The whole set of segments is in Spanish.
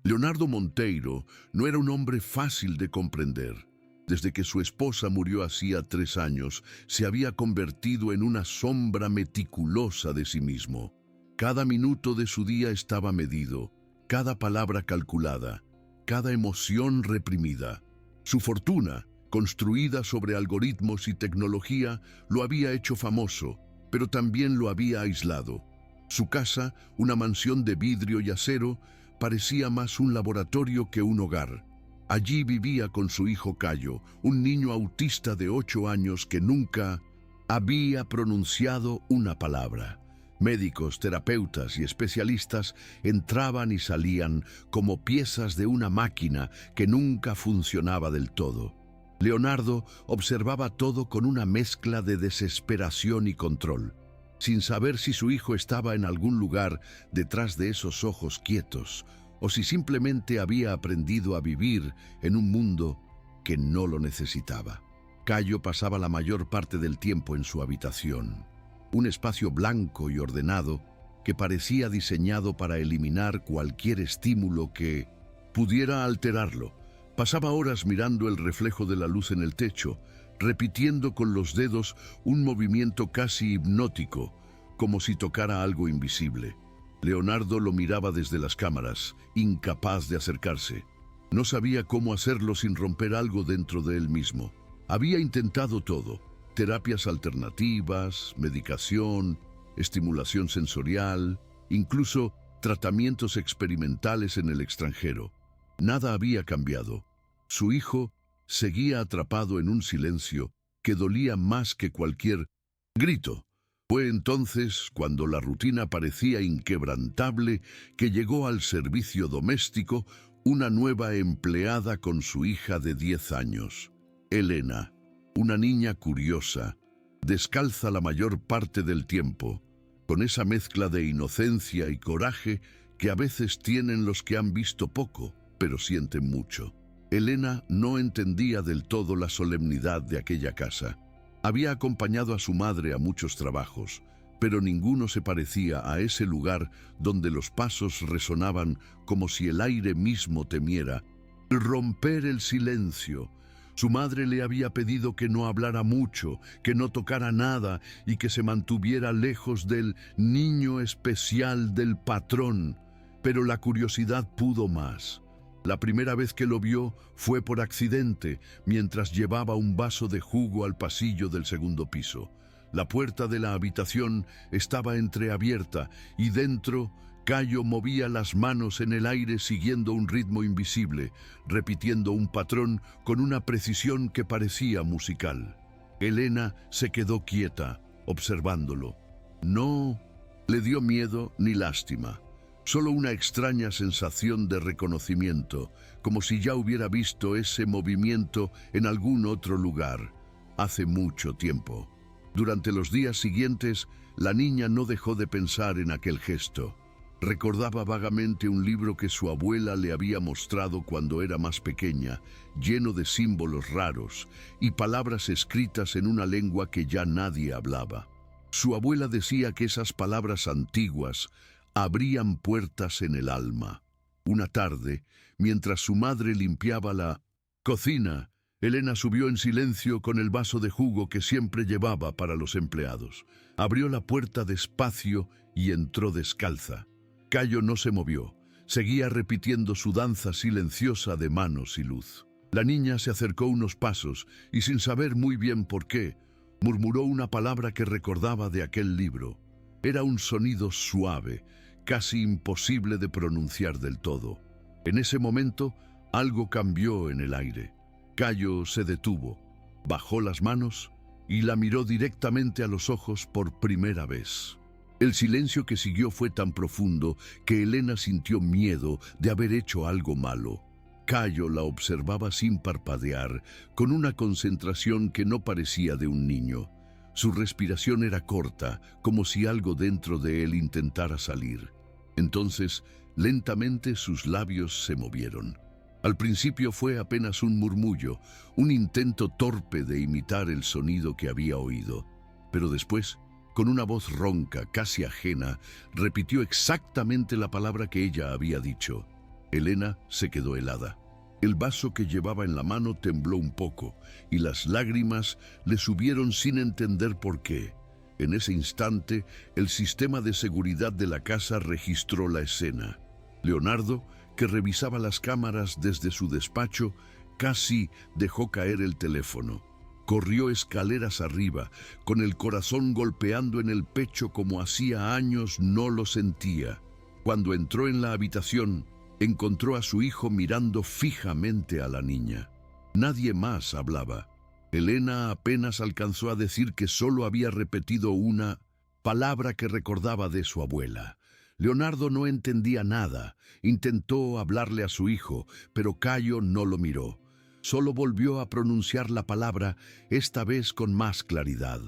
Leonardo Monteiro no era un hombre fácil de comprender. Desde que su esposa murió hacía 3 años, se había convertido en una sombra meticulosa de sí mismo. Cada minuto de su día estaba medido, cada palabra calculada, cada emoción reprimida. Su fortuna, construida sobre algoritmos y tecnología, lo había hecho famoso, pero también lo había aislado. Su casa, una mansión de vidrio y acero, parecía más un laboratorio que un hogar. Allí vivía con su hijo Cayo, un niño autista de 8 años que nunca había pronunciado una palabra. Médicos, terapeutas y especialistas entraban y salían como piezas de una máquina que nunca funcionaba del todo. Leonardo observaba todo con una mezcla de desesperación y control, sin saber si su hijo estaba en algún lugar detrás de esos ojos quietos, o si simplemente había aprendido a vivir en un mundo que no lo necesitaba. Cayo pasaba la mayor parte del tiempo en su habitación, un espacio blanco y ordenado que parecía diseñado para eliminar cualquier estímulo que pudiera alterarlo. Pasaba horas mirando el reflejo de la luz en el techo, repitiendo con los dedos un movimiento casi hipnótico, como si tocara algo invisible. Leonardo lo miraba desde las cámaras, incapaz de acercarse. No sabía cómo hacerlo sin romper algo dentro de él mismo. Había intentado todo: terapias alternativas, medicación, estimulación sensorial, incluso tratamientos experimentales en el extranjero. Nada había cambiado. Su hijo seguía atrapado en un silencio que dolía más que cualquier grito. Fue entonces, cuando la rutina parecía inquebrantable, que llegó al servicio doméstico una nueva empleada con su hija de 10 años, Elena, una niña curiosa, descalza la mayor parte del tiempo, con esa mezcla de inocencia y coraje que a veces tienen los que han visto poco, pero sienten mucho. Elena no entendía del todo la solemnidad de aquella casa. Había acompañado a su madre a muchos trabajos, pero ninguno se parecía a ese lugar donde los pasos resonaban como si el aire mismo temiera romper el silencio. Su madre le había pedido que no hablara mucho, que no tocara nada y que se mantuviera lejos del niño especial del patrón, pero la curiosidad pudo más. La primera vez que lo vio fue por accidente, mientras llevaba un vaso de jugo al pasillo del segundo piso. La puerta de la habitación estaba entreabierta y dentro Cayo movía las manos en el aire siguiendo un ritmo invisible, repitiendo un patrón con una precisión que parecía musical. Elena se quedó quieta, observándolo. No le dio miedo ni lástima. Solo una extraña sensación de reconocimiento, como si ya hubiera visto ese movimiento en algún otro lugar, hace mucho tiempo. Durante los días siguientes, la niña no dejó de pensar en aquel gesto. Recordaba vagamente un libro que su abuela le había mostrado cuando era más pequeña, lleno de símbolos raros y palabras escritas en una lengua que ya nadie hablaba. Su abuela decía que esas palabras antiguas abrían puertas en el alma. Una tarde, mientras su madre limpiaba la cocina, Elena subió en silencio con el vaso de jugo que siempre llevaba para los empleados. Abrió la puerta despacio y entró descalza. Cayo no se movió. Seguía repitiendo su danza silenciosa de manos y luz. La niña se acercó unos pasos y, sin saber muy bien por qué, murmuró una palabra que recordaba de aquel libro. Era un sonido suave, casi imposible de pronunciar del todo. En ese momento, algo cambió en el aire. Cayo se detuvo, bajó las manos y la miró directamente a los ojos por primera vez. El silencio que siguió fue tan profundo que Elena sintió miedo de haber hecho algo malo. Cayo la observaba sin parpadear, con una concentración que no parecía de un niño. Su respiración era corta, como si algo dentro de él intentara salir. Entonces, lentamente sus labios se movieron. Al principio fue apenas un murmullo, un intento torpe de imitar el sonido que había oído. Pero después, con una voz ronca, casi ajena, repitió exactamente la palabra que ella había dicho. Elena se quedó helada. El vaso que llevaba en la mano tembló un poco y las lágrimas le subieron sin entender por qué. En ese instante, el sistema de seguridad de la casa registró la escena. Leonardo, que revisaba las cámaras desde su despacho, casi dejó caer el teléfono. Corrió escaleras arriba, con el corazón golpeando en el pecho como hacía años no lo sentía. Cuando entró en la habitación, encontró a su hijo mirando fijamente a la niña. Nadie más hablaba. Elena apenas alcanzó a decir que solo había repetido una palabra que recordaba de su abuela. Leonardo no entendía nada. Intentó hablarle a su hijo, pero Cayo no lo miró. Solo volvió a pronunciar la palabra, esta vez con más claridad.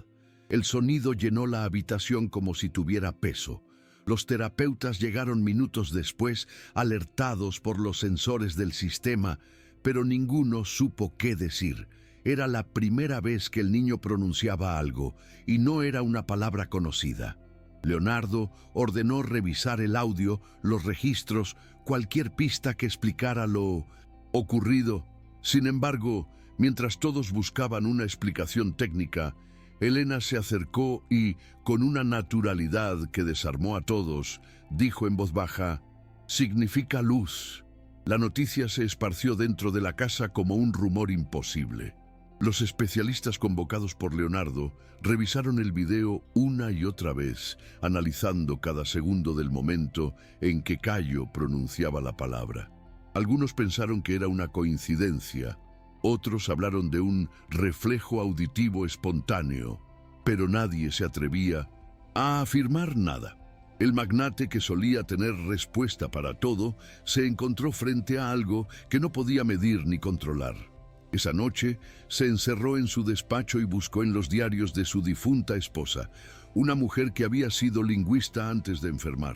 El sonido llenó la habitación como si tuviera peso. Los terapeutas llegaron minutos después, alertados por los sensores del sistema, pero ninguno supo qué decir. Era la primera vez que el niño pronunciaba algo, y no era una palabra conocida. Leonardo ordenó revisar el audio, los registros, cualquier pista que explicara lo ocurrido. Sin embargo, mientras todos buscaban una explicación técnica, Elena se acercó y, con una naturalidad que desarmó a todos, dijo en voz baja: «Significa luz». La noticia se esparció dentro de la casa como un rumor imposible. Los especialistas convocados por Leonardo revisaron el video una y otra vez, analizando cada segundo del momento en que Cayo pronunciaba la palabra. Algunos pensaron que era una coincidencia, otros hablaron de un reflejo auditivo espontáneo, pero nadie se atrevía a afirmar nada. El magnate, que solía tener respuesta para todo, se encontró frente a algo que no podía medir ni controlar. Esa noche se encerró en su despacho y buscó en los diarios de su difunta esposa, una mujer que había sido lingüista antes de enfermar.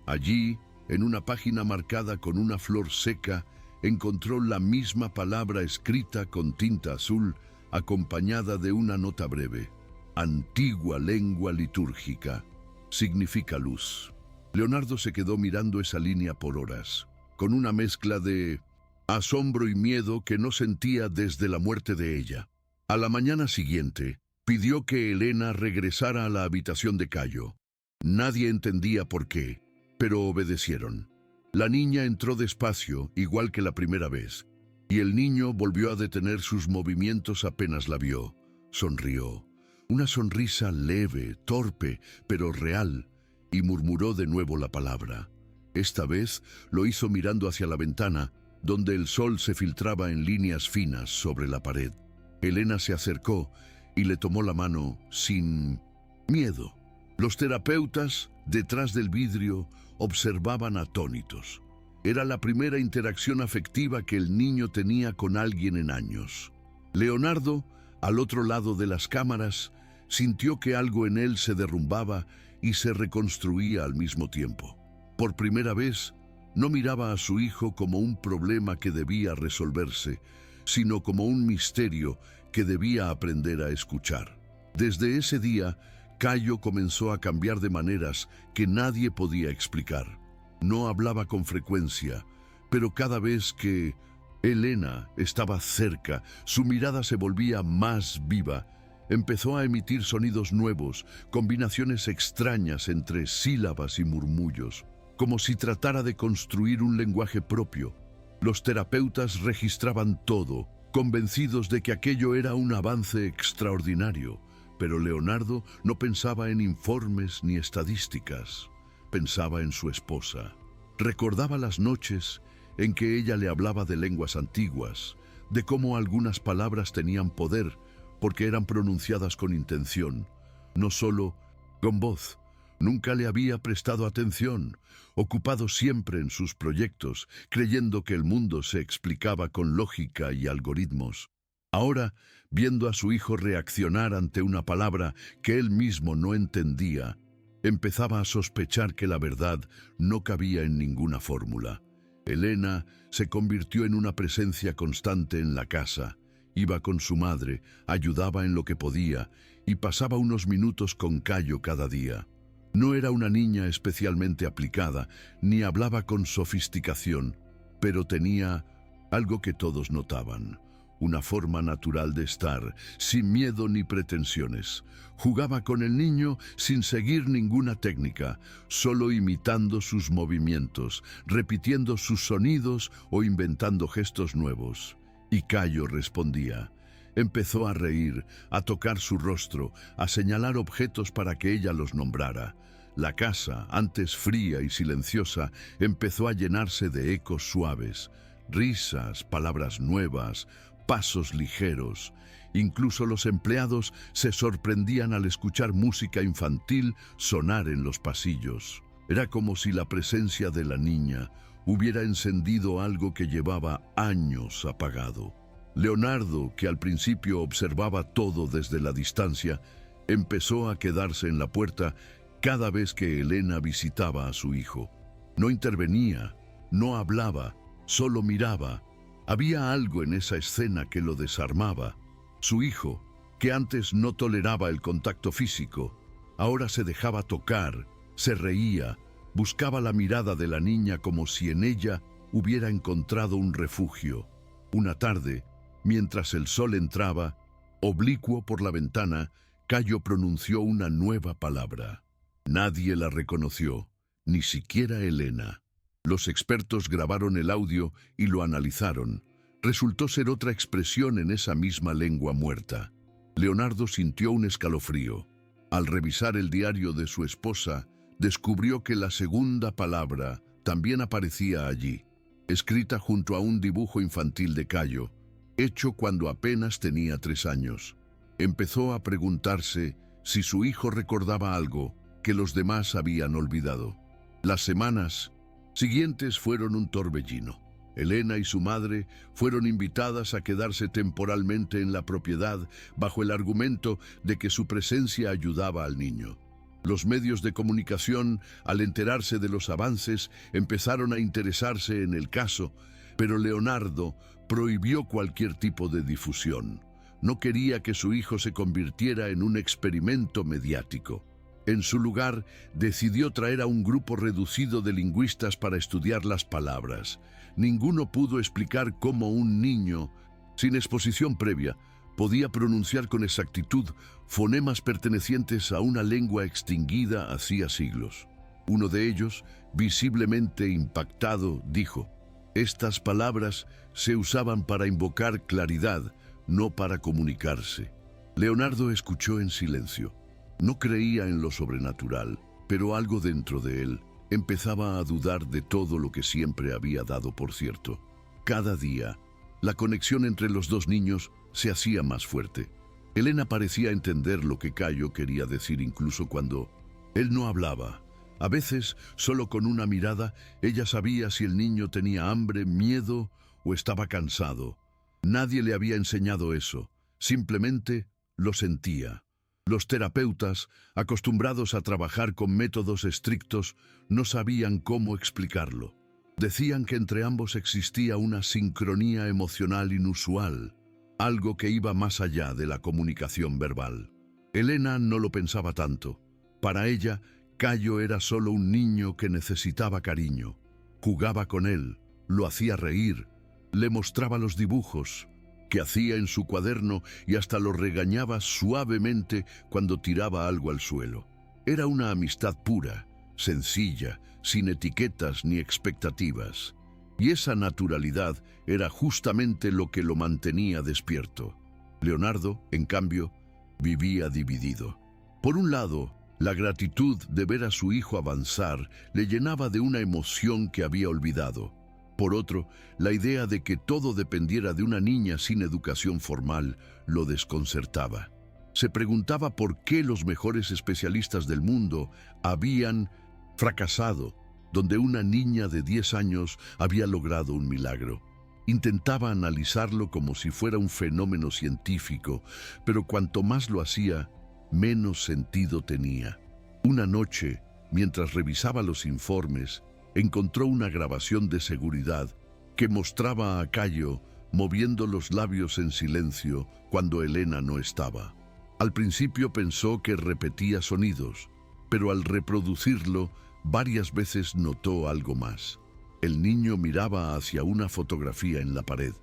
Allí, en una página marcada con una flor seca, encontró la misma palabra escrita con tinta azul, acompañada de una nota breve. Antigua lengua litúrgica. Significa luz. Leonardo se quedó mirando esa línea por horas, con una mezcla de asombro y miedo que no sentía desde la muerte de ella. A la mañana siguiente, pidió que Elena regresara a la habitación de Cayo. Nadie entendía por qué, pero obedecieron. La niña entró despacio, igual que la primera vez, y el niño volvió a detener sus movimientos apenas la vio. Sonrió. Una sonrisa leve, torpe, pero real, y murmuró de nuevo la palabra. Esta vez lo hizo mirando hacia la ventana, donde el sol se filtraba en líneas finas sobre la pared. Elena se acercó y le tomó la mano sin miedo. Los terapeutas, detrás del vidrio, observaban atónitos. Era la primera interacción afectiva que el niño tenía con alguien en años. Leonardo, al otro lado de las cámaras, sintió que algo en él se derrumbaba y se reconstruía al mismo tiempo. Por primera vez, no miraba a su hijo como un problema que debía resolverse, sino como un misterio que debía aprender a escuchar. Desde ese día, Cayo comenzó a cambiar de maneras que nadie podía explicar. No hablaba con frecuencia, pero cada vez que Elena estaba cerca, su mirada se volvía más viva. Empezó a emitir sonidos nuevos, combinaciones extrañas entre sílabas y murmullos, como si tratara de construir un lenguaje propio. Los terapeutas registraban todo, convencidos de que aquello era un avance extraordinario, pero Leonardo no pensaba en informes ni estadísticas. Pensaba en su esposa. Recordaba las noches en que ella le hablaba de lenguas antiguas, de cómo algunas palabras tenían poder porque eran pronunciadas con intención, no solo con voz. Nunca le había prestado atención, ocupado siempre en sus proyectos, creyendo que el mundo se explicaba con lógica y algoritmos. Ahora, viendo a su hijo reaccionar ante una palabra que él mismo no entendía, empezaba a sospechar que la verdad no cabía en ninguna fórmula. Elena se convirtió en una presencia constante en la casa. Iba con su madre, ayudaba en lo que podía y pasaba unos minutos con Cayo cada día. No era una niña especialmente aplicada, ni hablaba con sofisticación, pero tenía algo que todos notaban, una forma natural de estar, sin miedo ni pretensiones. Jugaba con el niño sin seguir ninguna técnica, solo imitando sus movimientos, repitiendo sus sonidos o inventando gestos nuevos. Y Cayo respondía. Empezó a reír, a tocar su rostro, a señalar objetos para que ella los nombrara. La casa, antes fría y silenciosa, empezó a llenarse de ecos suaves, risas, palabras nuevas, pasos ligeros. Incluso los empleados se sorprendían al escuchar música infantil sonar en los pasillos. Era como si la presencia de la niña hubiera encendido algo que llevaba años apagado. Leonardo, que al principio observaba todo desde la distancia, empezó a quedarse en la puerta cada vez que Elena visitaba a su hijo. No intervenía, no hablaba, solo miraba. Había algo en esa escena que lo desarmaba. Su hijo, que antes no toleraba el contacto físico, ahora se dejaba tocar, se reía, buscaba la mirada de la niña como si en ella hubiera encontrado un refugio. Una tarde, mientras el sol entraba, oblicuo por la ventana, Cayo pronunció una nueva palabra. Nadie la reconoció, ni siquiera Elena. Los expertos grabaron el audio y lo analizaron. Resultó ser otra expresión en esa misma lengua muerta. Leonardo sintió un escalofrío. Al revisar el diario de su esposa, descubrió que la segunda palabra también aparecía allí, escrita junto a un dibujo infantil de Cayo, hecho cuando apenas tenía 3 años. Empezó a preguntarse si su hijo recordaba algo que los demás habían olvidado. Las semanas siguientes fueron un torbellino. Elena y su madre fueron invitadas a quedarse temporalmente en la propiedad bajo el argumento de que su presencia ayudaba al niño. Los medios de comunicación, al enterarse de los avances, empezaron a interesarse en el caso, pero Leonardo prohibió cualquier tipo de difusión. No quería que su hijo se convirtiera en un experimento mediático. En su lugar, decidió traer a un grupo reducido de lingüistas para estudiar las palabras. Ninguno pudo explicar cómo un niño, sin exposición previa, podía pronunciar con exactitud fonemas pertenecientes a una lengua extinguida hacía siglos. Uno de ellos, visiblemente impactado, dijo: «Estas palabras se usaban para invocar claridad, no para comunicarse». Leonardo escuchó en silencio. No creía en lo sobrenatural, pero algo dentro de él empezaba a dudar de todo lo que siempre había dado por cierto. Cada día, la conexión entre los dos niños se hacía más fuerte. Elena parecía entender lo que Cayo quería decir incluso cuando él no hablaba. A veces, solo con una mirada, ella sabía si el niño tenía hambre, miedo o estaba cansado. Nadie le había enseñado eso, simplemente lo sentía. Los terapeutas, acostumbrados a trabajar con métodos estrictos, no sabían cómo explicarlo. Decían que entre ambos existía una sincronía emocional inusual, algo que iba más allá de la comunicación verbal. Elena no lo pensaba tanto. Para ella, Cayo era solo un niño que necesitaba cariño. Jugaba con él, lo hacía reír, le mostraba los dibujos que hacía en su cuaderno y hasta lo regañaba suavemente cuando tiraba algo al suelo. Era una amistad pura, sencilla, sin etiquetas ni expectativas. Y esa naturalidad era justamente lo que lo mantenía despierto. Leonardo, en cambio, vivía dividido. Por un lado, la gratitud de ver a su hijo avanzar le llenaba de una emoción que había olvidado. Por otro, la idea de que todo dependiera de una niña sin educación formal lo desconcertaba. Se preguntaba por qué los mejores especialistas del mundo habían fracasado, donde una niña de 10 años había logrado un milagro. Intentaba analizarlo como si fuera un fenómeno científico, pero cuanto más lo hacía, menos sentido tenía. Una noche, mientras revisaba los informes, encontró una grabación de seguridad que mostraba a Cayo moviendo los labios en silencio cuando Elena no estaba. Al principio pensó que repetía sonidos, pero al reproducirlo varias veces notó algo más. El niño miraba hacia una fotografía en la pared,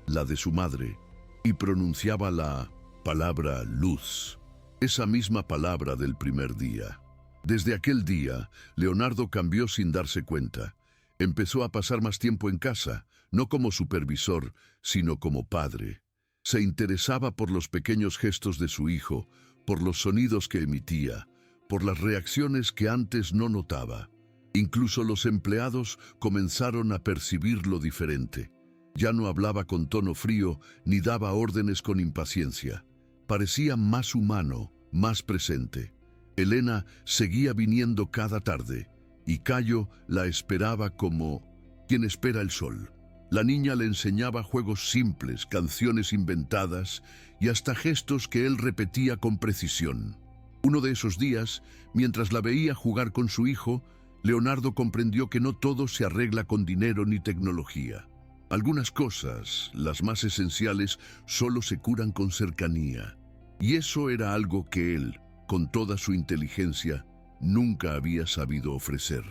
la de su madre, y pronunciaba la palabra luz, esa misma palabra del primer día. Desde aquel día, Leonardo cambió sin darse cuenta. Empezó a pasar más tiempo en casa, no como supervisor, sino como padre. Se interesaba por los pequeños gestos de su hijo, por los sonidos que emitía, por las reacciones que antes no notaba. Incluso los empleados comenzaron a percibirlo diferente. Ya no hablaba con tono frío ni daba órdenes con impaciencia. Parecía más humano, más presente. Elena seguía viniendo cada tarde y Cayo la esperaba como quien espera el sol. La niña le enseñaba juegos simples, canciones inventadas y hasta gestos que él repetía con precisión. Uno de esos días, mientras la veía jugar con su hijo, Leonardo comprendió que no todo se arregla con dinero ni tecnología. Algunas cosas, las más esenciales, solo se curan con cercanía. Y eso era algo que él, con toda su inteligencia, nunca había sabido ofrecer.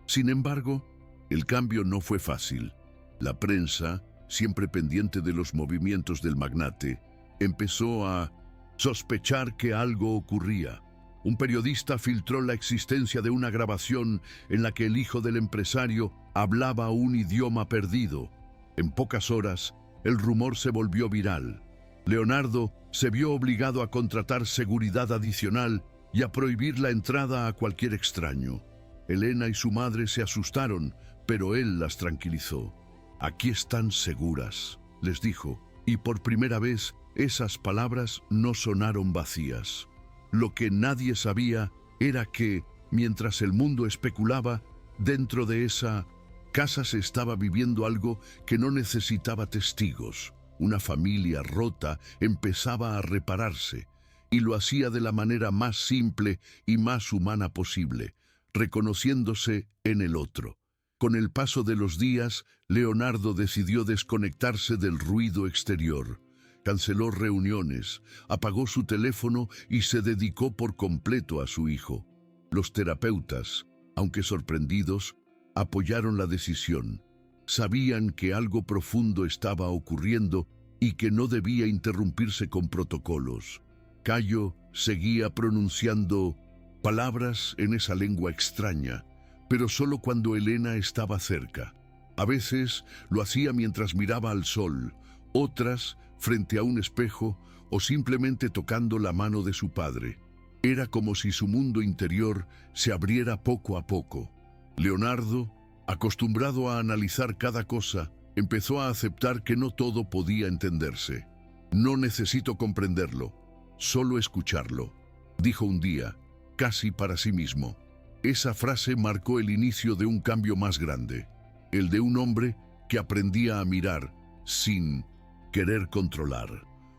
Sin embargo, el cambio no fue fácil. La prensa, siempre pendiente de los movimientos del magnate, empezó a sospechar que algo ocurría. Un periodista filtró la existencia de una grabación en la que el hijo del empresario hablaba un idioma perdido. En pocas horas, el rumor se volvió viral. Leonardo se vio obligado a contratar seguridad adicional y a prohibir la entrada a cualquier extraño. Elena y su madre se asustaron, pero él las tranquilizó. «Aquí están seguras», les dijo, y por primera vez esas palabras no sonaron vacías. Lo que nadie sabía era que, mientras el mundo especulaba, dentro de esa casa se estaba viviendo algo que no necesitaba testigos. Una familia rota empezaba a repararse, y lo hacía de la manera más simple y más humana posible, reconociéndose en el otro. Con el paso de los días, Leonardo decidió desconectarse del ruido exterior. Canceló reuniones, apagó su teléfono y se dedicó por completo a su hijo. Los terapeutas, aunque sorprendidos, apoyaron la decisión. Sabían que algo profundo estaba ocurriendo y que no debía interrumpirse con protocolos. Cayo seguía pronunciando palabras en esa lengua extraña, pero solo cuando Elena estaba cerca. A veces lo hacía mientras miraba al sol, otras frente a un espejo o simplemente tocando la mano de su padre. Era como si su mundo interior se abriera poco a poco. Leonardo, acostumbrado a analizar cada cosa, empezó a aceptar que no todo podía entenderse. «No necesito comprenderlo, solo escucharlo», dijo un día, casi para sí mismo. Esa frase marcó el inicio de un cambio más grande, el de un hombre que aprendía a mirar sin querer controlar.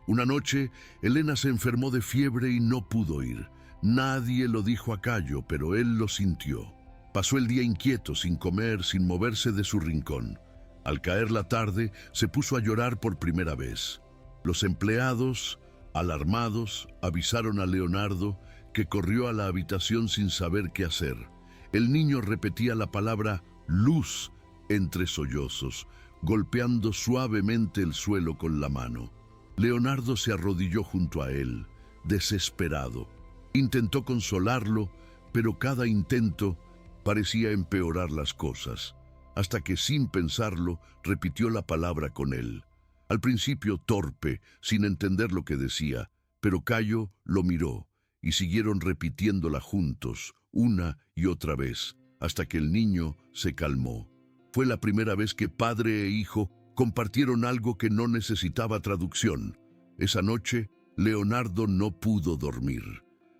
Una noche, Elena se enfermó de fiebre y no pudo ir. Nadie lo dijo a Cayo, pero él lo sintió. Pasó el día inquieto, sin comer, sin moverse de su rincón. Al caer la tarde, se puso a llorar por primera vez. Los empleados, alarmados, avisaron a Leonardo, que corrió a la habitación sin saber qué hacer. El niño repetía la palabra luz entre sollozos, golpeando suavemente el suelo con la mano. Leonardo se arrodilló junto a él, desesperado. Intentó consolarlo, pero cada intento parecía empeorar las cosas, hasta que sin pensarlo repitió la palabra con él. Al principio torpe, sin entender lo que decía, pero Cayo lo miró y siguieron repitiéndola juntos, una y otra vez, hasta que el niño se calmó. Fue la primera vez que padre e hijo compartieron algo que no necesitaba traducción. Esa noche, Leonardo no pudo dormir.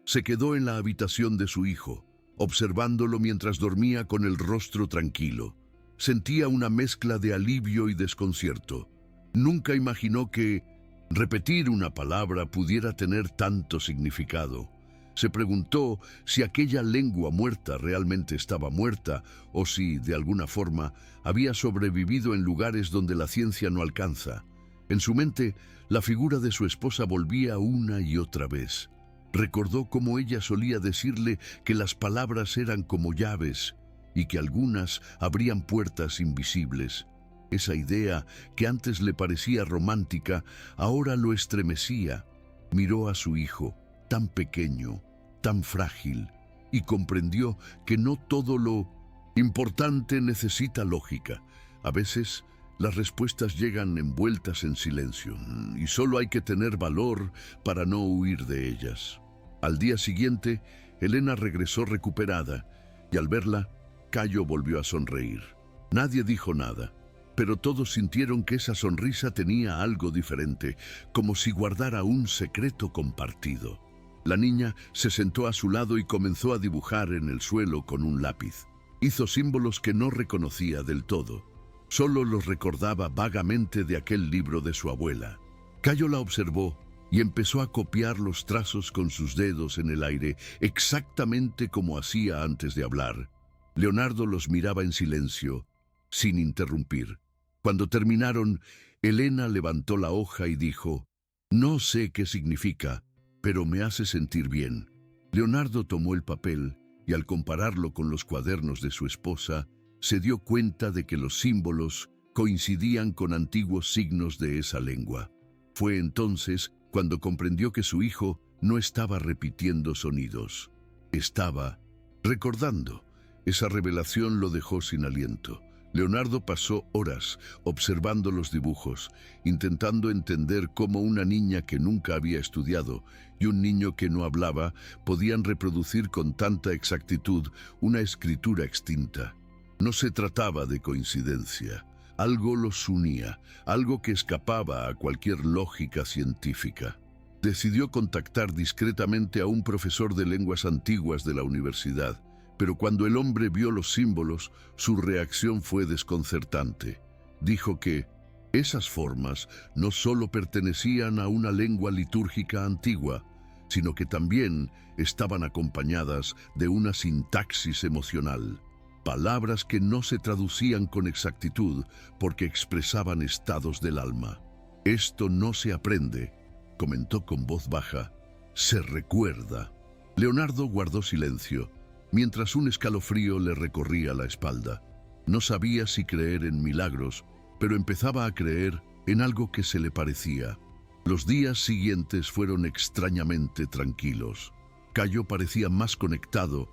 Se quedó en la habitación de su hijo, observándolo mientras dormía con el rostro tranquilo. Sentía una mezcla de alivio y desconcierto. Nunca imaginó que repetir una palabra pudiera tener tanto significado. Se preguntó si aquella lengua muerta realmente estaba muerta o si, de alguna forma, había sobrevivido en lugares donde la ciencia no alcanza. En su mente, la figura de su esposa volvía una y otra vez. Recordó cómo ella solía decirle que las palabras eran como llaves y que algunas abrían puertas invisibles. Esa idea, que antes le parecía romántica, ahora lo estremecía. Miró a su hijo, tan pequeño, tan frágil, y comprendió que no todo lo importante necesita lógica. A veces, las respuestas llegan envueltas en silencio, y solo hay que tener valor para no huir de ellas. Al día siguiente, Elena regresó recuperada, y al verla, Cayo volvió a sonreír. Nadie dijo nada, pero todos sintieron que esa sonrisa tenía algo diferente, como si guardara un secreto compartido. La niña se sentó a su lado y comenzó a dibujar en el suelo con un lápiz. Hizo símbolos que no reconocía del todo. Solo los recordaba vagamente de aquel libro de su abuela. Cayo la observó y empezó a copiar los trazos con sus dedos en el aire, exactamente como hacía antes de hablar. Leonardo los miraba en silencio, sin interrumpir. Cuando terminaron, Elena levantó la hoja y dijo: «No sé qué significa, pero me hace sentir bien». Leonardo tomó el papel y al compararlo con los cuadernos de su esposa, se dio cuenta de que los símbolos coincidían con antiguos signos de esa lengua. Fue entonces cuando comprendió que su hijo no estaba repitiendo sonidos, estaba recordando. Esa revelación lo dejó sin aliento. Leonardo pasó horas observando los dibujos, intentando entender cómo una niña que nunca había estudiado y un niño que no hablaba podían reproducir con tanta exactitud una escritura extinta. No se trataba de coincidencia. Algo los unía, algo que escapaba a cualquier lógica científica. Decidió contactar discretamente a un profesor de lenguas antiguas de la universidad, pero cuando el hombre vio los símbolos, su reacción fue desconcertante. Dijo que esas formas no solo pertenecían a una lengua litúrgica antigua, sino que también estaban acompañadas de una sintaxis emocional. Palabras que no se traducían con exactitud porque expresaban estados del alma. «Esto no se aprende», comentó con voz baja, «se recuerda». Leonardo guardó silencio, mientras un escalofrío le recorría la espalda. No sabía si creer en milagros, pero empezaba a creer en algo que se le parecía. Los días siguientes fueron extrañamente tranquilos. Cayo parecía más conectado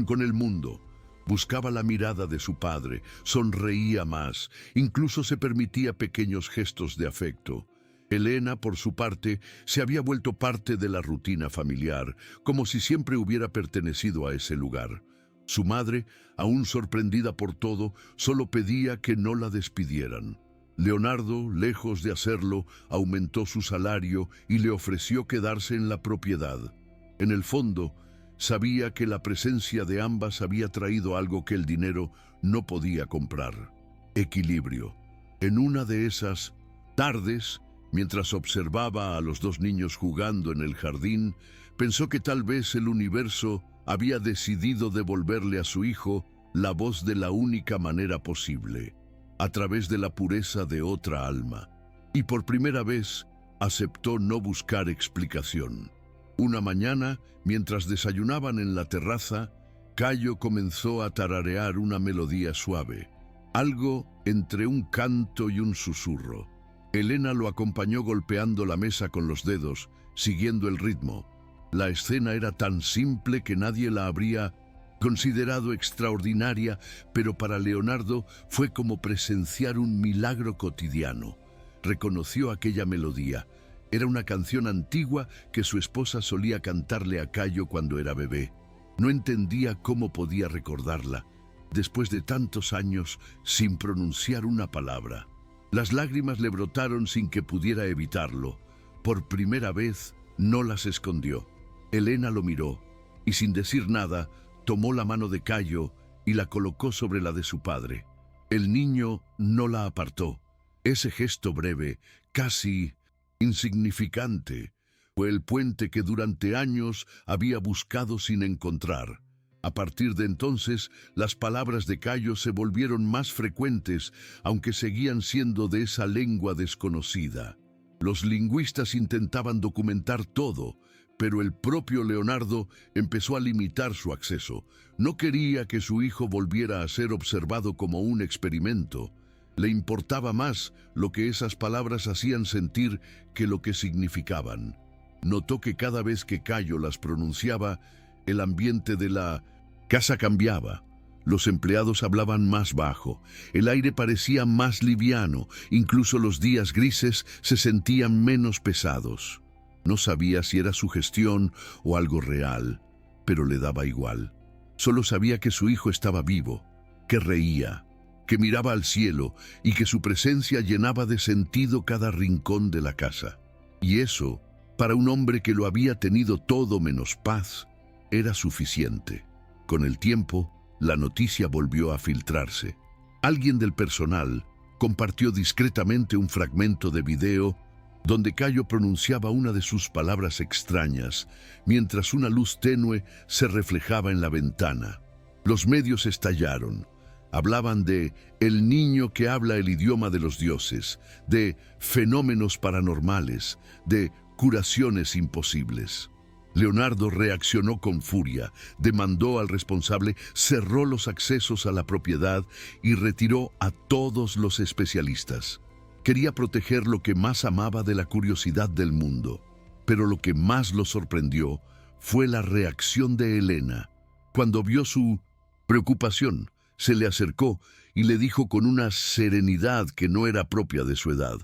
con el mundo. Buscaba la mirada de su padre, sonreía más, incluso se permitía pequeños gestos de afecto. Elena, por su parte, se había vuelto parte de la rutina familiar, como si siempre hubiera pertenecido a ese lugar. Su madre, aún sorprendida por todo, solo pedía que no la despidieran. Leonardo, lejos de hacerlo, aumentó su salario y le ofreció quedarse en la propiedad. En el fondo, sabía que la presencia de ambas había traído algo que el dinero no podía comprar: equilibrio. En una de esas tardes, mientras observaba a los dos niños jugando en el jardín, pensó que tal vez el universo había decidido devolverle a su hijo la voz de la única manera posible, a través de la pureza de otra alma. Y por primera vez aceptó no buscar explicación. Una mañana, mientras desayunaban en la terraza, Cayo comenzó a tararear una melodía suave, algo entre un canto y un susurro. Elena lo acompañó golpeando la mesa con los dedos, siguiendo el ritmo. La escena era tan simple que nadie la habría considerado extraordinaria, pero para Leonardo fue como presenciar un milagro cotidiano. Reconoció aquella melodía. Era una canción antigua que su esposa solía cantarle a Cayo cuando era bebé. No entendía cómo podía recordarla, después de tantos años sin pronunciar una palabra. Las lágrimas le brotaron sin que pudiera evitarlo. Por primera vez, no las escondió. Elena lo miró y, sin decir nada, tomó la mano de Cayo y la colocó sobre la de su padre. El niño no la apartó. Ese gesto breve, casi insignificante, fue el puente que durante años había buscado sin encontrar. A partir de entonces, las palabras de Cayo se volvieron más frecuentes, aunque seguían siendo de esa lengua desconocida. Los lingüistas intentaban documentar todo, Pero el propio Leonardo empezó a limitar su acceso. No quería que su hijo volviera a ser observado como un experimento. Le importaba más lo que esas palabras hacían sentir que lo que significaban. Notó que cada vez que Cayo las pronunciaba, el ambiente de la casa cambiaba. Los empleados hablaban más bajo, el aire parecía más liviano, incluso los días grises se sentían menos pesados. No sabía si era sugestión o algo real, pero le daba igual. Solo sabía que su hijo estaba vivo, que reía, que miraba al cielo y que su presencia llenaba de sentido cada rincón de la casa. Y eso, para un hombre que lo había tenido todo menos paz, era suficiente. Con el tiempo, la noticia volvió a filtrarse. Alguien del personal compartió discretamente un fragmento de video donde Cayo pronunciaba una de sus palabras extrañas, mientras una luz tenue se reflejaba en la ventana. Los medios estallaron. Hablaban de el niño que habla el idioma de los dioses, de fenómenos paranormales, de curaciones imposibles. Leonardo reaccionó con furia, demandó al responsable, cerró los accesos a la propiedad y retiró a todos los especialistas. Quería proteger lo que más amaba de la curiosidad del mundo, pero lo que más lo sorprendió fue la reacción de Elena. Cuando vio su preocupación, se le acercó y le dijo con una serenidad que no era propia de su edad: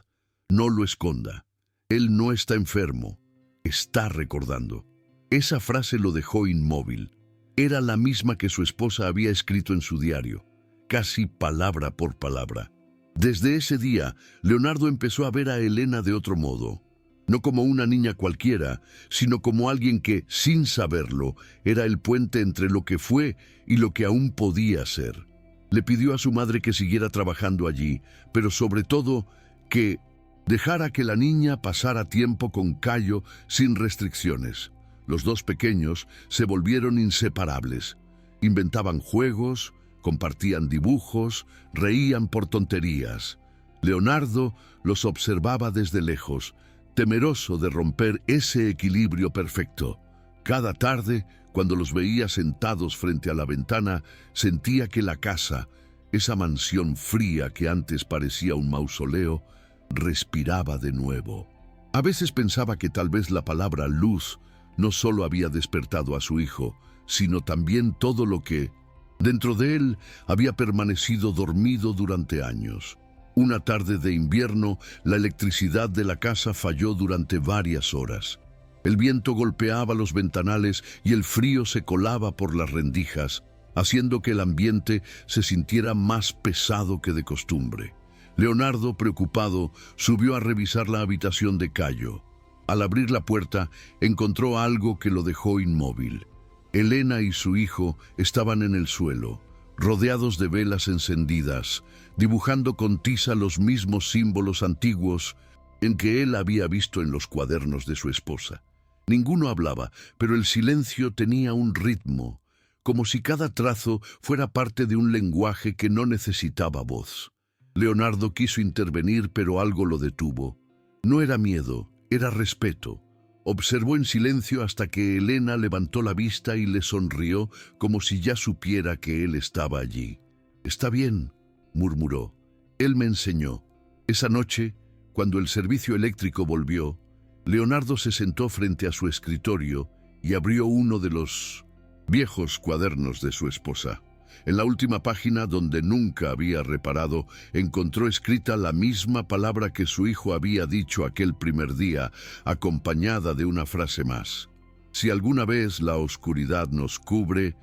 «No lo esconda. Él no está enfermo. Está recordando». Esa frase lo dejó inmóvil. Era la misma que su esposa había escrito en su diario, casi palabra por palabra. Desde ese día, Leonardo empezó a ver a Elena de otro modo. No como una niña cualquiera, sino como alguien que, sin saberlo, era el puente entre lo que fue y lo que aún podía ser. Le pidió a su madre que siguiera trabajando allí, pero sobre todo que dejara que la niña pasara tiempo con Cayo sin restricciones. Los dos pequeños se volvieron inseparables. Inventaban juegos, compartían dibujos, reían por tonterías. Leonardo los observaba desde lejos, temeroso de romper ese equilibrio perfecto. Cada tarde, cuando los veía sentados frente a la ventana, sentía que la casa, esa mansión fría que antes parecía un mausoleo, respiraba de nuevo. A veces pensaba que tal vez la palabra luz no solo había despertado a su hijo, sino también todo lo que, dentro de él, había permanecido dormido durante años. Una tarde de invierno, la electricidad de la casa falló durante varias horas. El viento golpeaba los ventanales y el frío se colaba por las rendijas, haciendo que el ambiente se sintiera más pesado que de costumbre. Leonardo, preocupado, subió a revisar la habitación de Cayo. Al abrir la puerta, encontró algo que lo dejó inmóvil. Elena y su hijo estaban en el suelo, rodeados de velas encendidas, dibujando con tiza los mismos símbolos antiguos en que él había visto en los cuadernos de su esposa. Ninguno hablaba, pero el silencio tenía un ritmo, como si cada trazo fuera parte de un lenguaje que no necesitaba voz. Leonardo quiso intervenir, pero algo lo detuvo. No era miedo, era respeto. Observó en silencio hasta que Elena levantó la vista y le sonrió como si ya supiera que él estaba allí. «Está bien», murmuró. «Él me enseñó». Esa noche, cuando el servicio eléctrico volvió, Leonardo se sentó frente a su escritorio y abrió uno de los viejos cuadernos de su esposa. En la última página, donde nunca había reparado, encontró escrita la misma palabra que su hijo había dicho aquel primer día, acompañada de una frase más. «Si alguna vez la oscuridad nos cubre,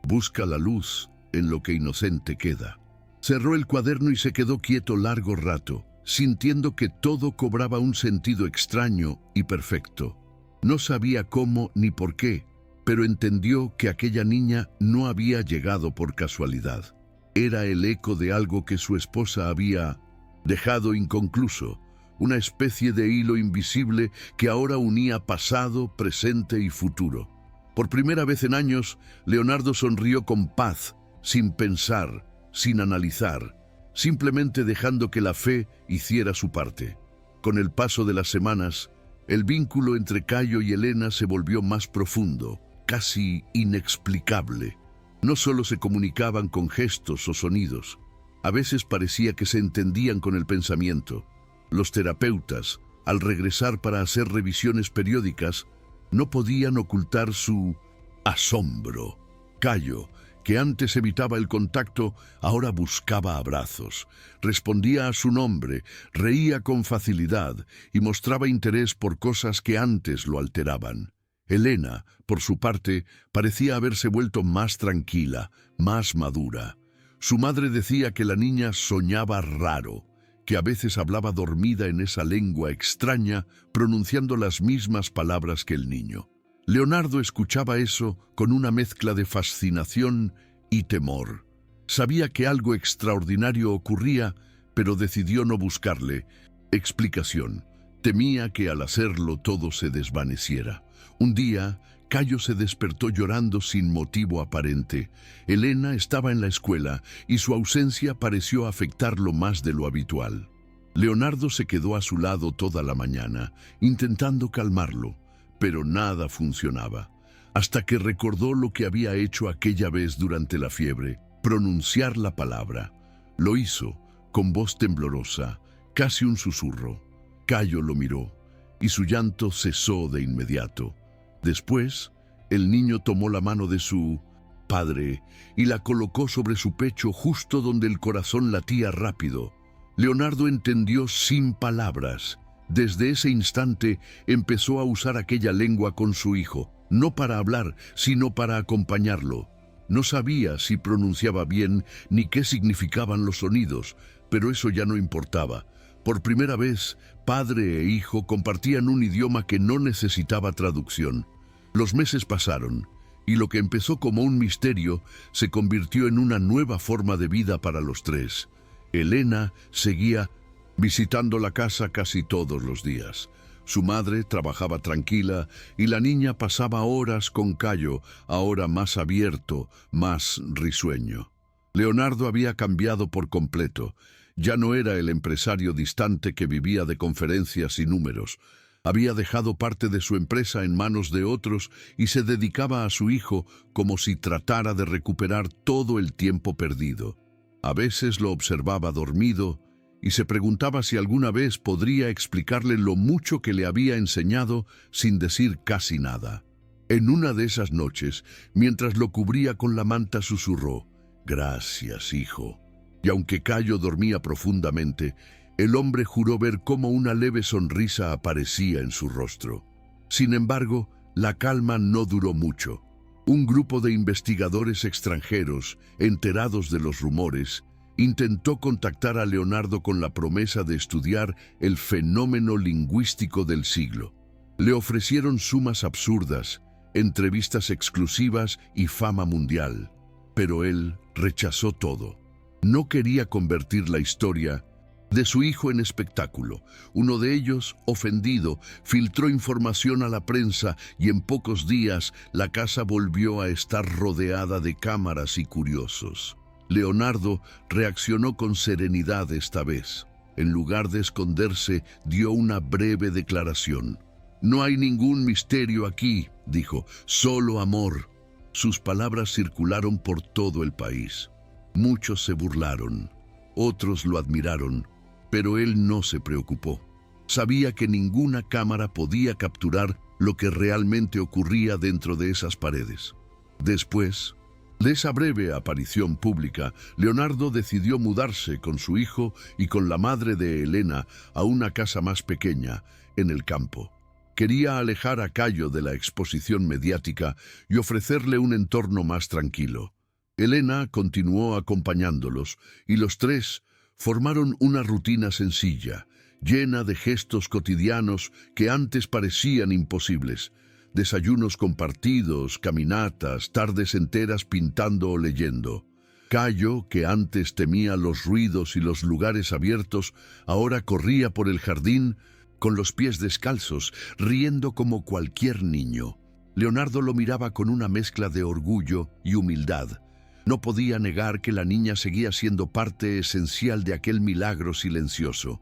busca la luz en lo que inocente queda». Cerró el cuaderno y se quedó quieto largo rato, sintiendo que todo cobraba un sentido extraño y perfecto. No sabía cómo ni por qué, pero entendió que aquella niña no había llegado por casualidad. Era el eco de algo que su esposa había dejado inconcluso, una especie de hilo invisible que ahora unía pasado, presente y futuro. Por primera vez en años, Leonardo sonrió con paz, sin pensar, sin analizar, simplemente dejando que la fe hiciera su parte. Con el paso de las semanas, El vínculo entre Cayo y Elena se volvió más profundo, casi inexplicable. No solo se comunicaban con gestos o sonidos, a veces parecía que se entendían con el pensamiento. Los terapeutas, al regresar para hacer revisiones periódicas, no podían ocultar su asombro. Cayo, que antes evitaba el contacto, ahora buscaba abrazos, respondía a su nombre, reía con facilidad y mostraba interés por cosas que antes lo alteraban. Elena, por su parte, parecía haberse vuelto más tranquila, más madura. Su madre decía que la niña soñaba raro, que a veces hablaba dormida en esa lengua extraña, pronunciando las mismas palabras que el niño. Leonardo escuchaba eso con una mezcla de fascinación y temor. Sabía que algo extraordinario ocurría, pero decidió no buscarle explicación. Temía que al hacerlo todo se desvaneciera. Un día, Cayo se despertó llorando sin motivo aparente. Elena estaba en la escuela y su ausencia pareció afectarlo más de lo habitual. Leonardo se quedó a su lado toda la mañana, intentando calmarlo, pero nada funcionaba, hasta que recordó lo que había hecho aquella vez durante la fiebre, pronunciar la palabra. Lo hizo, con voz temblorosa, casi un susurro. Cayo lo miró, y su llanto cesó de inmediato. Después, el niño tomó la mano de su padre y la colocó sobre su pecho justo donde el corazón latía rápido. Leonardo entendió sin palabras. Desde ese instante empezó a usar aquella lengua con su hijo, no para hablar, sino para acompañarlo. No sabía si pronunciaba bien ni qué significaban los sonidos, pero eso ya no importaba. Por primera vez, padre e hijo compartían un idioma que no necesitaba traducción. Los meses pasaron, y lo que empezó como un misterio se convirtió en una nueva forma de vida para los tres. Elena seguía visitando la casa casi todos los días. Su madre trabajaba tranquila y la niña pasaba horas con Cayo, ahora más abierto, más risueño. Leonardo había cambiado por completo. Ya no era el empresario distante que vivía de conferencias y números. Había dejado parte de su empresa en manos de otros y se dedicaba a su hijo como si tratara de recuperar todo el tiempo perdido. A veces lo observaba dormido y se preguntaba si alguna vez podría explicarle lo mucho que le había enseñado sin decir casi nada. En una de esas noches, mientras lo cubría con la manta, susurró: «Gracias, hijo». Y aunque Cayo dormía profundamente, el hombre juró ver cómo una leve sonrisa aparecía en su rostro. Sin embargo, la calma no duró mucho. Un grupo de investigadores extranjeros, enterados de los rumores, intentó contactar a Leonardo con la promesa de estudiar el fenómeno lingüístico del siglo. Le ofrecieron sumas absurdas, entrevistas exclusivas y fama mundial, pero él rechazó todo. No quería convertir la historia de su hijo en espectáculo. Uno de ellos, ofendido, filtró información a la prensa y en pocos días la casa volvió a estar rodeada de cámaras y curiosos. Leonardo reaccionó con serenidad esta vez. En lugar de esconderse, dio una breve declaración. «No hay ningún misterio aquí», dijo, «solo amor». Sus palabras circularon por todo el país. Muchos se burlaron, otros lo admiraron, pero él no se preocupó. Sabía que ninguna cámara podía capturar lo que realmente ocurría dentro de esas paredes. Después de esa breve aparición pública, Leonardo decidió mudarse con su hijo y con la madre de Elena a una casa más pequeña, en el campo. Quería alejar a Cayo de la exposición mediática y ofrecerle un entorno más tranquilo. Elena continuó acompañándolos y los tres formaron una rutina sencilla, llena de gestos cotidianos que antes parecían imposibles. Desayunos compartidos, caminatas, tardes enteras pintando o leyendo. Cayo, que antes temía los ruidos y los lugares abiertos, ahora corría por el jardín con los pies descalzos, riendo como cualquier niño. Leonardo lo miraba con una mezcla de orgullo y humildad. No podía negar que la niña seguía siendo parte esencial de aquel milagro silencioso.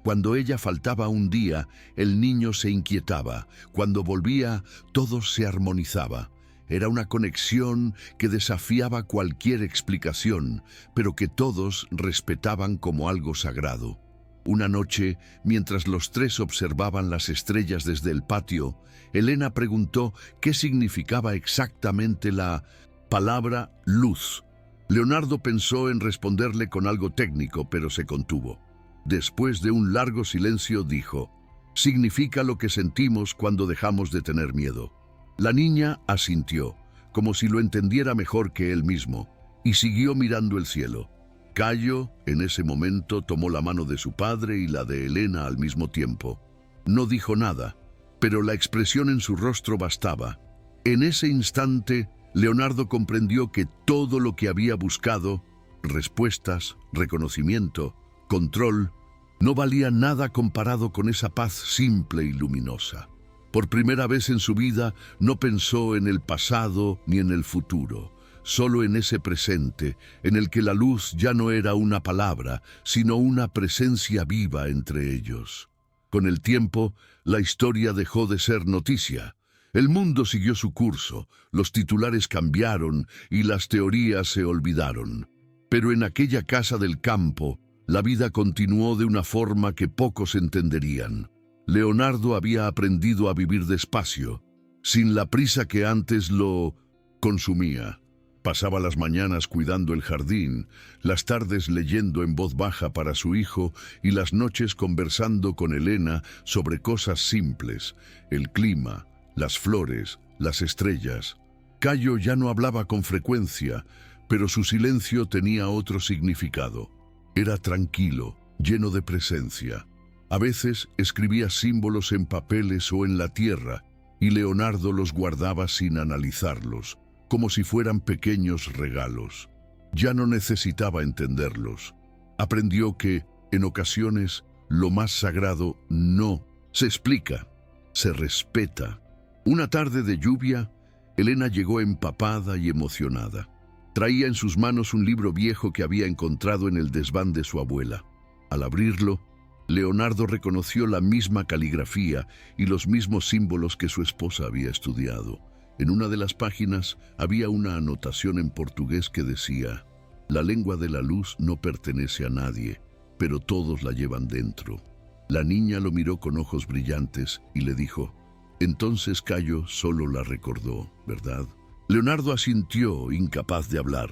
Cuando ella faltaba un día, el niño se inquietaba. Cuando volvía, todo se armonizaba. Era una conexión que desafiaba cualquier explicación, pero que todos respetaban como algo sagrado. Una noche, mientras los tres observaban las estrellas desde el patio, Elena preguntó qué significaba exactamente la palabra luz. Leonardo pensó en responderle con algo técnico, pero se contuvo. Después de un largo silencio dijo: significa lo que sentimos cuando dejamos de tener miedo. La niña asintió, como si lo entendiera mejor que él mismo, y siguió mirando el cielo. Cayo, en ese momento, tomó la mano de su padre y la de Elena al mismo tiempo. No dijo nada, pero la expresión en su rostro bastaba. En ese instante, Leonardo comprendió que todo lo que había buscado, respuestas, reconocimiento, control, no valía nada comparado con esa paz simple y luminosa. Por primera vez en su vida no pensó en el pasado ni en el futuro, solo en ese presente, en el que la luz ya no era una palabra, sino una presencia viva entre ellos. Con el tiempo, la historia dejó de ser noticia. El mundo siguió su curso, los titulares cambiaron y las teorías se olvidaron. Pero en aquella casa del campo, la vida continuó de una forma que pocos entenderían. Leonardo había aprendido a vivir despacio, sin la prisa que antes lo consumía. Pasaba las mañanas cuidando el jardín, las tardes leyendo en voz baja para su hijo y las noches conversando con Elena sobre cosas simples, el clima, las flores, las estrellas. Cayo ya no hablaba con frecuencia, pero su silencio tenía otro significado. Era tranquilo, lleno de presencia. A veces escribía símbolos en papeles o en la tierra, y Leonardo los guardaba sin analizarlos, como si fueran pequeños regalos. Ya no necesitaba entenderlos. Aprendió que, en ocasiones, lo más sagrado no se explica, se respeta. Una tarde de lluvia, Elena llegó empapada y emocionada. Traía en sus manos un libro viejo que había encontrado en el desván de su abuela. Al abrirlo, Leonardo reconoció la misma caligrafía y los mismos símbolos que su esposa había estudiado. En una de las páginas había una anotación en portugués que decía: la lengua de la luz no pertenece a nadie, pero todos la llevan dentro. La niña lo miró con ojos brillantes y le dijo: entonces Cayo solo la recordó, ¿verdad? Leonardo asintió, incapaz de hablar.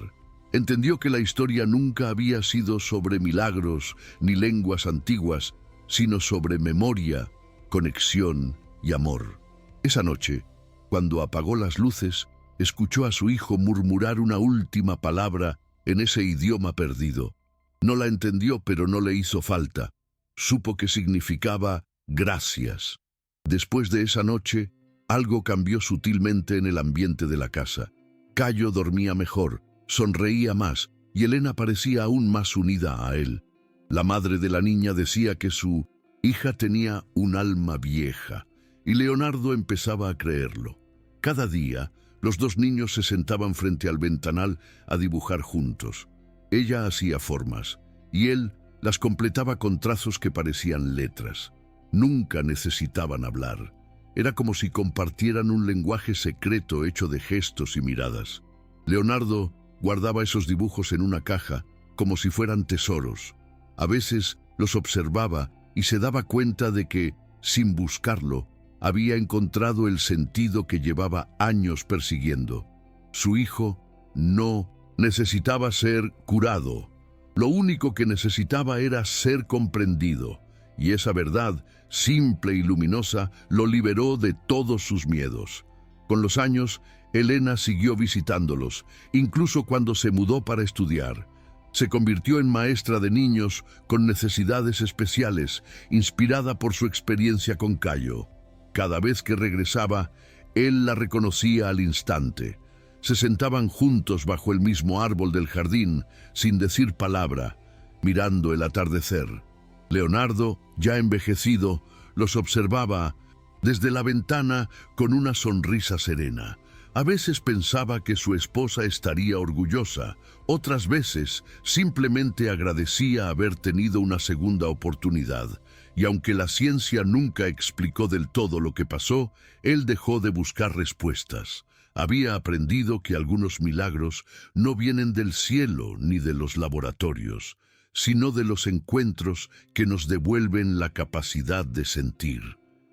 Entendió que la historia nunca había sido sobre milagros ni lenguas antiguas, sino sobre memoria, conexión y amor. Esa noche, cuando apagó las luces, escuchó a su hijo murmurar una última palabra en ese idioma perdido. No la entendió, pero no le hizo falta. Supo que significaba gracias. Después de esa noche, algo cambió sutilmente en el ambiente de la casa. Cayo dormía mejor, sonreía más y Elena parecía aún más unida a él. La madre de la niña decía que su hija tenía un alma vieja y Leonardo empezaba a creerlo. Cada día, los dos niños se sentaban frente al ventanal a dibujar juntos. Ella hacía formas y él las completaba con trazos que parecían letras. Nunca necesitaban hablar. Era como si compartieran un lenguaje secreto hecho de gestos y miradas. Leonardo guardaba esos dibujos en una caja como si fueran tesoros. A veces los observaba y se daba cuenta de que, sin buscarlo, había encontrado el sentido que llevaba años persiguiendo. Su hijo no necesitaba ser curado. Lo único que necesitaba era ser comprendido. Y esa verdad, simple y luminosa, lo liberó de todos sus miedos. Con los años, Elena siguió visitándolos, incluso cuando se mudó para estudiar. Se convirtió en maestra de niños con necesidades especiales, inspirada por su experiencia con Cayo. Cada vez que regresaba, él la reconocía al instante. Se sentaban juntos bajo el mismo árbol del jardín, sin decir palabra, mirando el atardecer. Leonardo, ya envejecido, los observaba desde la ventana con una sonrisa serena. A veces pensaba que su esposa estaría orgullosa, otras veces simplemente agradecía haber tenido una segunda oportunidad. y aunque la ciencia nunca explicó del todo lo que pasó, él dejó de buscar respuestas. Había aprendido que algunos milagros no vienen del cielo ni de los laboratorios, sino de los encuentros que nos devuelven la capacidad de sentir.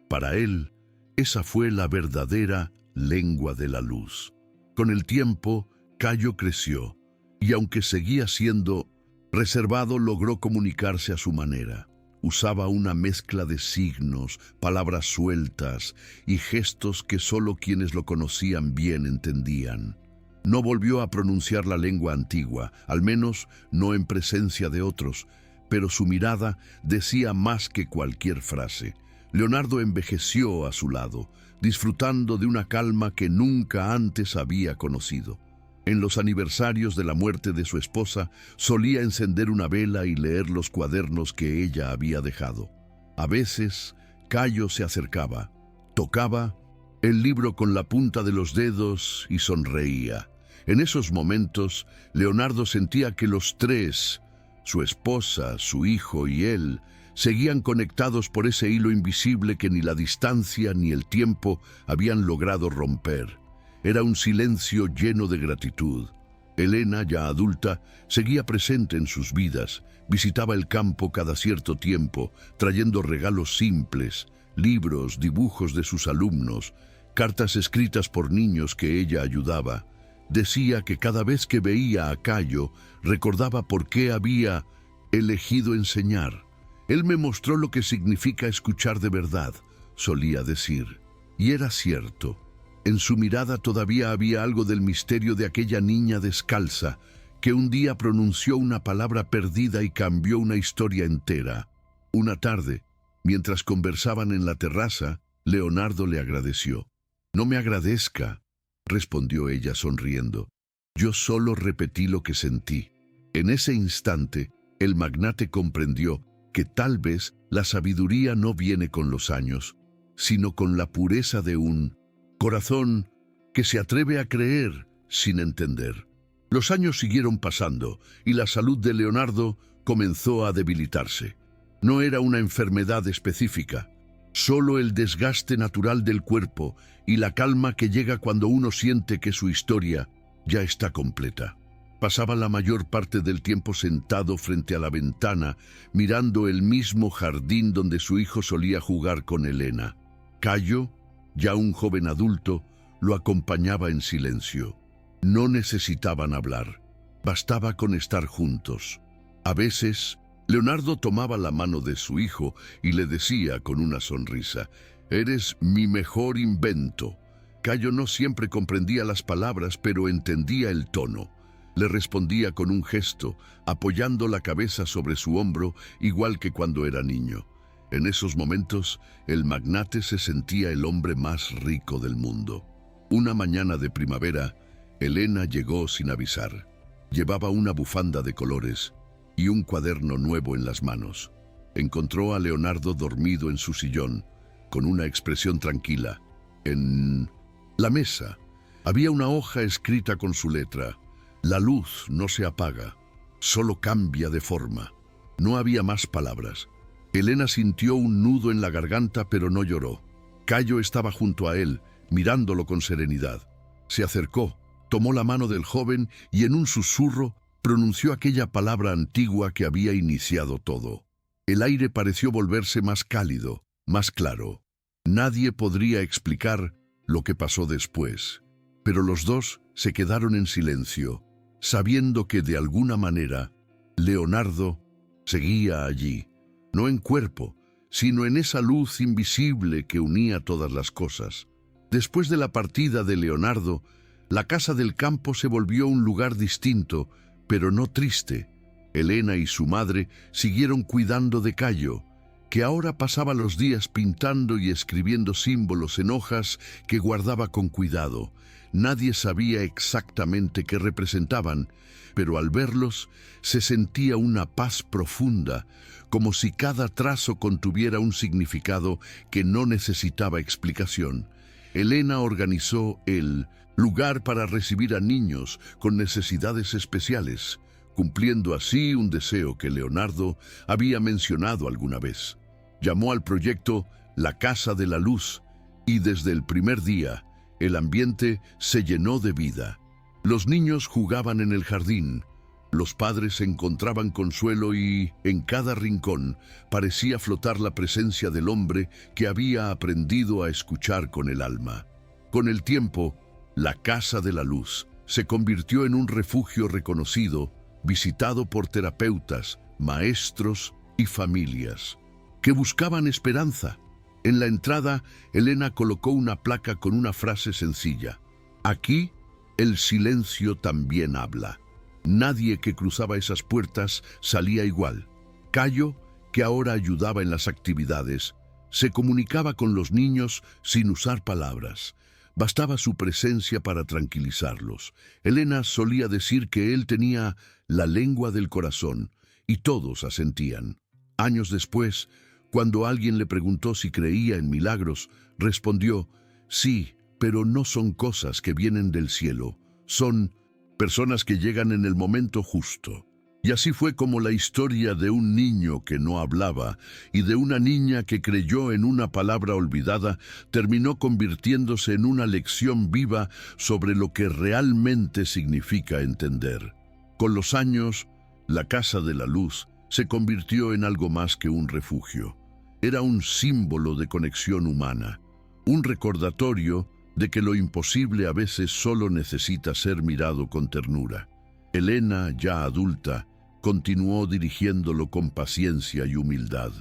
Para él, esa fue la verdadera lengua de la luz. Con el tiempo, Cayo creció, y aunque seguía siendo reservado, logró comunicarse a su manera. Usaba una mezcla de signos, palabras sueltas y gestos que solo quienes lo conocían bien entendían. No volvió a pronunciar la lengua antigua, al menos no en presencia de otros, pero su mirada decía más que cualquier frase. Leonardo envejeció a su lado, disfrutando de una calma que nunca antes había conocido. En los aniversarios de la muerte de su esposa, solía encender una vela y leer los cuadernos que ella había dejado. A veces, Cayo se acercaba, tocaba el libro con la punta de los dedos y sonreía. En esos momentos, Leonardo sentía que los tres, su esposa, su hijo y él, seguían conectados por ese hilo invisible que ni la distancia ni el tiempo habían logrado romper. Era un silencio lleno de gratitud. Elena, ya adulta, seguía presente en sus vidas. Visitaba el campo cada cierto tiempo, trayendo regalos simples, libros, dibujos de sus alumnos, cartas escritas por niños que ella ayudaba. Decía que cada vez que veía a Cayo, recordaba por qué había elegido enseñar. Él me mostró lo que significa escuchar de verdad, solía decir. Y era cierto. En su mirada todavía había algo del misterio de aquella niña descalza, que un día pronunció una palabra perdida y cambió una historia entera. Una tarde, mientras conversaban en la terraza, Leonardo le agradeció. «No me agradezca», respondió ella sonriendo. «Yo solo repetí lo que sentí». En ese instante, el magnate comprendió que tal vez la sabiduría no viene con los años, sino con la pureza de un corazón que se atreve a creer sin entender. Los años siguieron pasando y la salud de Leonardo comenzó a debilitarse. No era una enfermedad específica, solo el desgaste natural del cuerpo y la calma que llega cuando uno siente que su historia ya está completa. Pasaba la mayor parte del tiempo sentado frente a la ventana, mirando el mismo jardín donde su hijo solía jugar con Elena. Cayo, ya un joven adulto, lo acompañaba en silencio. No necesitaban hablar, bastaba con estar juntos. A veces, Leonardo tomaba la mano de su hijo y le decía con una sonrisa: «Eres mi mejor invento». Cayo no siempre comprendía las palabras, pero entendía el tono. Le respondía con un gesto, apoyando la cabeza sobre su hombro, igual que cuando era niño. En esos momentos, el magnate se sentía el hombre más rico del mundo. Una mañana de primavera, Elena llegó sin avisar. Llevaba una bufanda de colores y un cuaderno nuevo en las manos. Encontró a Leonardo dormido en su sillón, con una expresión tranquila. En la mesa había una hoja escrita con su letra: «La luz no se apaga, solo cambia de forma». No había más palabras. Elena sintió un nudo en la garganta, pero no lloró. Cayo estaba junto a él, mirándolo con serenidad. Se acercó, tomó la mano del joven y en un susurro pronunció aquella palabra antigua que había iniciado todo. El aire pareció volverse más cálido, más claro. Nadie podría explicar lo que pasó después, pero los dos se quedaron en silencio, sabiendo que de alguna manera Leonardo seguía allí. No en cuerpo, sino en esa luz invisible que unía todas las cosas. Después de la partida de Leonardo, la casa del campo se volvió un lugar distinto, pero no triste. Elena y su madre siguieron cuidando de Cayo, que ahora pasaba los días pintando y escribiendo símbolos en hojas que guardaba con cuidado. Nadie sabía exactamente qué representaban, pero al verlos se sentía una paz profunda, como si cada trazo contuviera un significado que no necesitaba explicación. Elena organizó el lugar para recibir a niños con necesidades especiales, cumpliendo así un deseo que Leonardo había mencionado alguna vez. Llamó al proyecto La Casa de la Luz y desde el primer día el ambiente se llenó de vida. Los niños jugaban en el jardín, los padres encontraban consuelo y, en cada rincón, parecía flotar la presencia del hombre que había aprendido a escuchar con el alma. Con el tiempo, la Casa de la Luz se convirtió en un refugio reconocido, visitado por terapeutas, maestros y familias que buscaban esperanza. En la entrada, Elena colocó una placa con una frase sencilla: aquí, el silencio también habla. Nadie que cruzaba esas puertas salía igual. Cayo, que ahora ayudaba en las actividades, se comunicaba con los niños sin usar palabras. Bastaba su presencia para tranquilizarlos. Elena solía decir que él tenía la lengua del corazón, y todos asentían. Años después, cuando alguien le preguntó si creía en milagros, respondió: sí, pero no son cosas que vienen del cielo, son personas que llegan en el momento justo. Y así fue como la historia de un niño que no hablaba y de una niña que creyó en una palabra olvidada terminó convirtiéndose en una lección viva sobre lo que realmente significa entender. Con los años, la Casa de la Luz se convirtió en algo más que un refugio. Era un símbolo de conexión humana, un recordatorio de que lo imposible a veces solo necesita ser mirado con ternura. Elena, ya adulta, continuó dirigiéndolo con paciencia y humildad.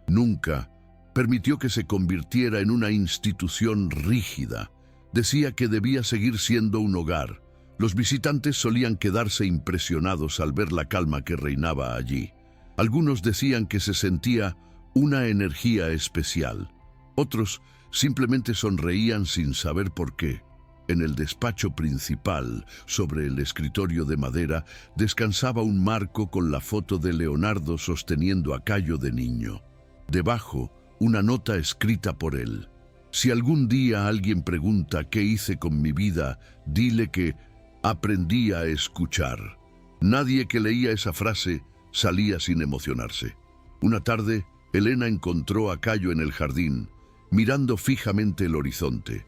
Nunca permitió que se convirtiera en una institución rígida. Decía que debía seguir siendo un hogar. Los visitantes solían quedarse impresionados al ver la calma que reinaba allí. Algunos decían que se sentía una energía especial. Otros simplemente sonreían sin saber por qué. En el despacho principal, sobre el escritorio de madera, descansaba un marco con la foto de Leonardo sosteniendo a Cayo de niño. Debajo, una nota escrita por él: si algún día alguien pregunta qué hice con mi vida, dile que aprendí a escuchar. Nadie que leía esa frase salía sin emocionarse. Una tarde, Elena encontró a Cayo en el jardín, mirando fijamente el horizonte.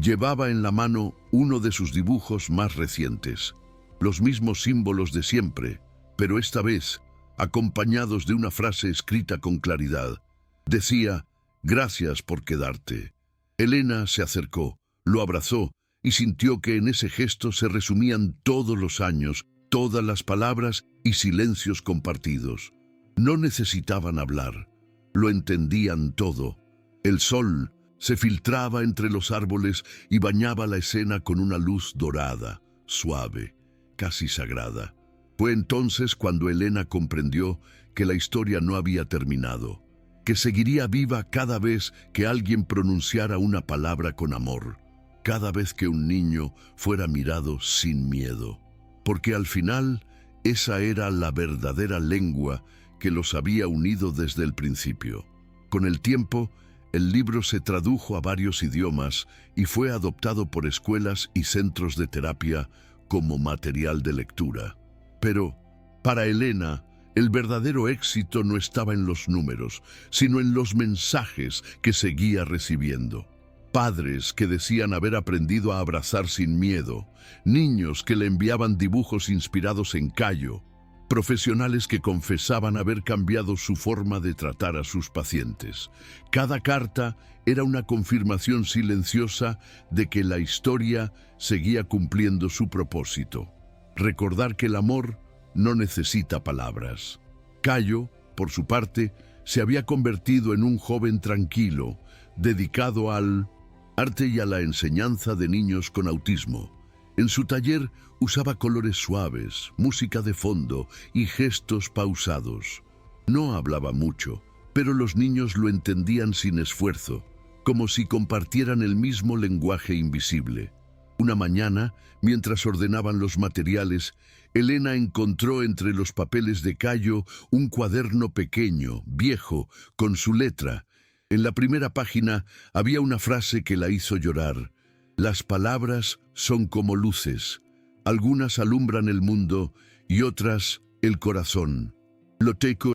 Llevaba en la mano uno de sus dibujos más recientes, los mismos símbolos de siempre, pero esta vez acompañados de una frase escrita con claridad. Decía: gracias por quedarte. Elena se acercó, lo abrazó y sintió que en ese gesto se resumían todos los años, todas las palabras y silencios compartidos. No necesitaban hablar, lo entendían todo. El sol se filtraba entre los árboles y bañaba la escena con una luz dorada, suave, casi sagrada. Fue entonces cuando Elena comprendió que la historia no había terminado, que seguiría viva cada vez que alguien pronunciara una palabra con amor, cada vez que un niño fuera mirado sin miedo, porque al final esa era la verdadera lengua que los había unido desde el principio. Con el tiempo, el libro se tradujo a varios idiomas y fue adoptado por escuelas y centros de terapia como material de lectura. Pero, para Elena, el verdadero éxito no estaba en los números, sino en los mensajes que seguía recibiendo. Padres que decían haber aprendido a abrazar sin miedo, niños que le enviaban dibujos inspirados en Cayo, profesionales que confesaban haber cambiado su forma de tratar a sus pacientes. Cada carta era una confirmación silenciosa de que la historia seguía cumpliendo su propósito: recordar que el amor no necesita palabras. Cayo, por su parte, se había convertido en un joven tranquilo, dedicado al arte y a la enseñanza de niños con autismo. En su taller usaba colores suaves, música de fondo y gestos pausados. No hablaba mucho, pero los niños lo entendían sin esfuerzo, como si compartieran el mismo lenguaje invisible. Una mañana, mientras ordenaban los materiales, Elena encontró entre los papeles de Cayo un cuaderno pequeño, viejo, con su letra. En la primera página había una frase que la hizo llorar: las palabras son como luces, algunas alumbran el mundo y otras el corazón. Lo teco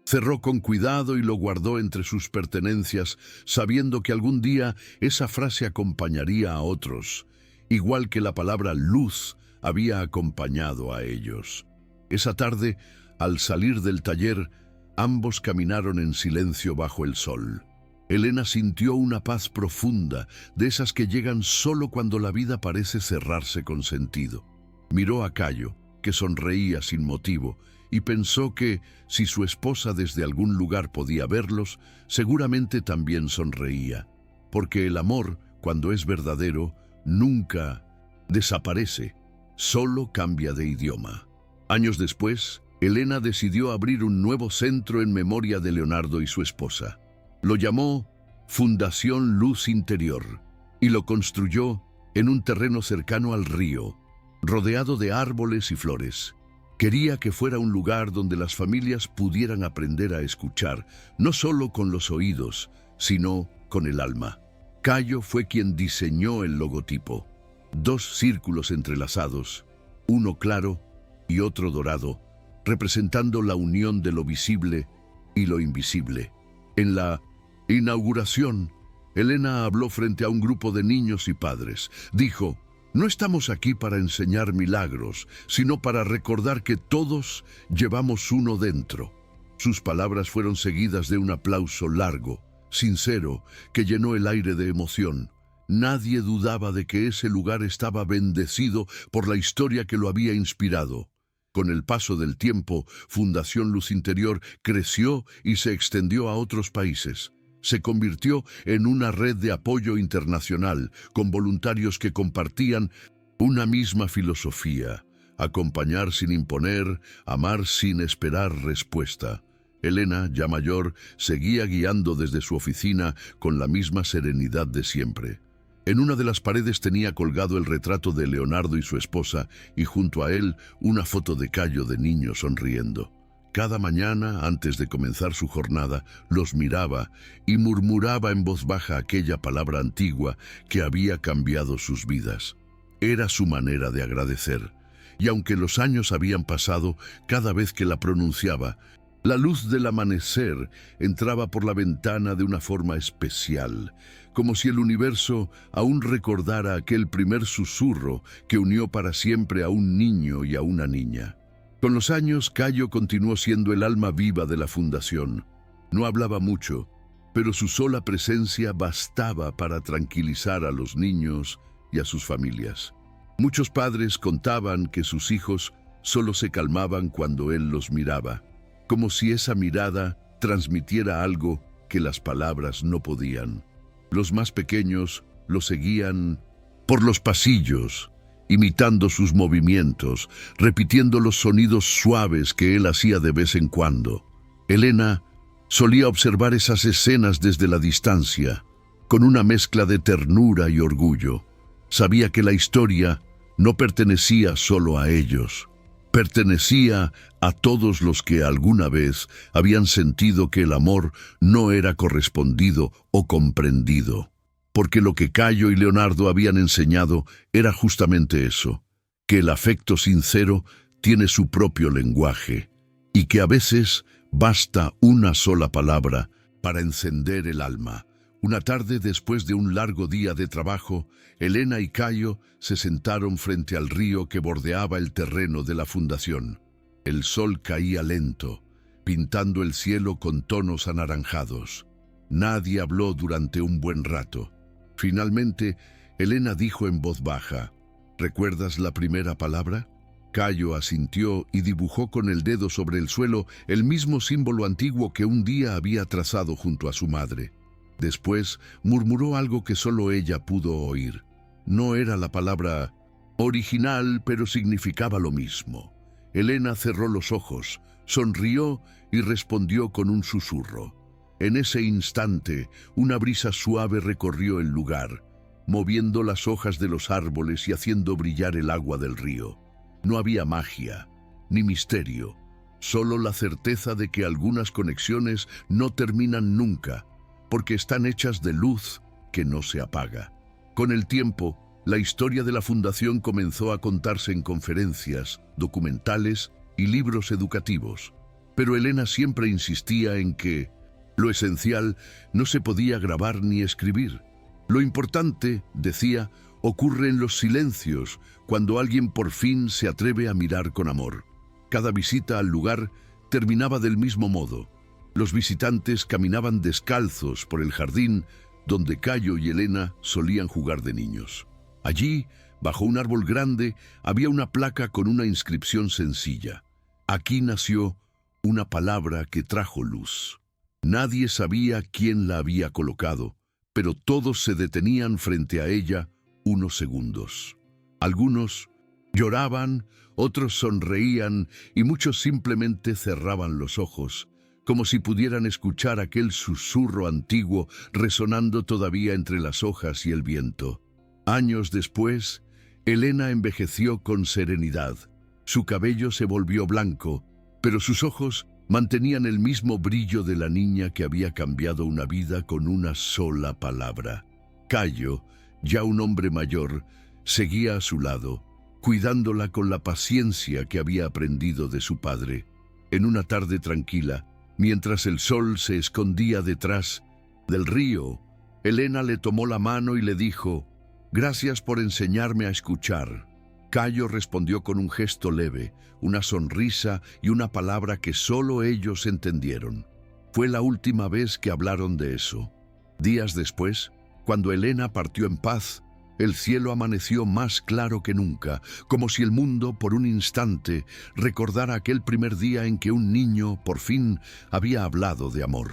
Cerró con cuidado y lo guardó entre sus pertenencias, sabiendo que algún día esa frase acompañaría a otros, igual que la palabra luz había acompañado a ellos. Esa tarde, al salir del taller, ambos caminaron en silencio bajo el sol. Elena sintió una paz profunda, de esas que llegan solo cuando la vida parece cerrarse con sentido. Miró a Cayo, que sonreía sin motivo, y pensó que, si su esposa desde algún lugar podía verlos, seguramente también sonreía, porque el amor, cuando es verdadero, nunca desaparece, solo cambia de idioma. Años después, Elena decidió abrir un nuevo centro en memoria de Leonardo y su esposa. Lo llamó Fundación Luz Interior y lo construyó en un terreno cercano al río, rodeado de árboles y flores. Quería que fuera un lugar donde las familias pudieran aprender a escuchar, no solo con los oídos, sino con el alma. Cayo fue quien diseñó el logotipo. 2 círculos entrelazados, uno claro y otro dorado, representando la unión de lo visible y lo invisible. En la inauguración, Elena habló frente a un grupo de niños y padres. Dijo: "No estamos aquí para enseñar milagros, sino para recordar que todos llevamos uno dentro". Sus palabras fueron seguidas de un aplauso largo, sincero, que llenó el aire de emoción. Nadie dudaba de que ese lugar estaba bendecido por la historia que lo había inspirado. Con el paso del tiempo, Fundación Luz Interior creció y se extendió a otros países. Se convirtió en una red de apoyo internacional, con voluntarios que compartían una misma filosofía: acompañar sin imponer, amar sin esperar respuesta. Elena, ya mayor, seguía guiando desde su oficina con la misma serenidad de siempre. En una de las paredes tenía colgado el retrato de Leonardo y su esposa, y junto a él una foto de Cayo de niño sonriendo. Cada mañana, antes de comenzar su jornada, los miraba y murmuraba en voz baja aquella palabra antigua que había cambiado sus vidas. Era su manera de agradecer, y aunque los años habían pasado, cada vez que la pronunciaba, la luz del amanecer entraba por la ventana de una forma especial, como si el universo aún recordara aquel primer susurro que unió para siempre a un niño y a una niña. Con los años, Cayo continuó siendo el alma viva de la fundación. No hablaba mucho, pero su sola presencia bastaba para tranquilizar a los niños y a sus familias. Muchos padres contaban que sus hijos solo se calmaban cuando él los miraba, como si esa mirada transmitiera algo que las palabras no podían. Los más pequeños lo seguían por los pasillos, imitando sus movimientos, repitiendo los sonidos suaves que él hacía de vez en cuando. Elena solía observar esas escenas desde la distancia, con una mezcla de ternura y orgullo. Sabía que la historia no pertenecía solo a ellos, pertenecía a todos los que alguna vez habían sentido que el amor no era correspondido o comprendido. Porque lo que Cayo y Leonardo habían enseñado era justamente eso, que el afecto sincero tiene su propio lenguaje y que a veces basta una sola palabra para encender el alma. Una tarde, después de un largo día de trabajo, Elena y Cayo se sentaron frente al río que bordeaba el terreno de la fundación. El sol caía lento, pintando el cielo con tonos anaranjados. Nadie habló durante un buen rato. Finalmente, Elena dijo en voz baja: ¿recuerdas la primera palabra? Cayo asintió y dibujó con el dedo sobre el suelo el mismo símbolo antiguo que un día había trazado junto a su madre. Después murmuró algo que solo ella pudo oír. No era la palabra original, pero significaba lo mismo. Elena cerró los ojos, sonrió y respondió con un susurro. En ese instante, una brisa suave recorrió el lugar, moviendo las hojas de los árboles y haciendo brillar el agua del río. No había magia, ni misterio, solo la certeza de que algunas conexiones no terminan nunca, porque están hechas de luz que no se apaga. Con el tiempo, la historia de la fundación comenzó a contarse en conferencias, documentales y libros educativos. Pero Elena siempre insistía en que lo esencial no se podía grabar ni escribir. Lo importante, decía, ocurre en los silencios, cuando alguien por fin se atreve a mirar con amor. Cada visita al lugar terminaba del mismo modo. Los visitantes caminaban descalzos por el jardín donde Cayo y Elena solían jugar de niños. Allí, bajo un árbol grande, había una placa con una inscripción sencilla. Aquí nació una palabra que trajo luz. Nadie sabía quién la había colocado, pero todos se detenían frente a ella unos segundos. Algunos lloraban, otros sonreían y muchos simplemente cerraban los ojos, como si pudieran escuchar aquel susurro antiguo resonando todavía entre las hojas y el viento. Años después, Elena envejeció con serenidad. Su cabello se volvió blanco, pero sus ojos mantenían el mismo brillo de la niña que había cambiado una vida con una sola palabra. Cayo, ya un hombre mayor, seguía a su lado, cuidándola con la paciencia que había aprendido de su padre. En una tarde tranquila, mientras el sol se escondía detrás del río, Elena le tomó la mano y le dijo: «Gracias por enseñarme a escuchar». Cayo respondió con un gesto leve, una sonrisa y una palabra que solo ellos entendieron. Fue la última vez que hablaron de eso. Días después, cuando Elena partió en paz, el cielo amaneció más claro que nunca, como si el mundo, por un instante, recordara aquel primer día en que un niño, por fin, había hablado de amor.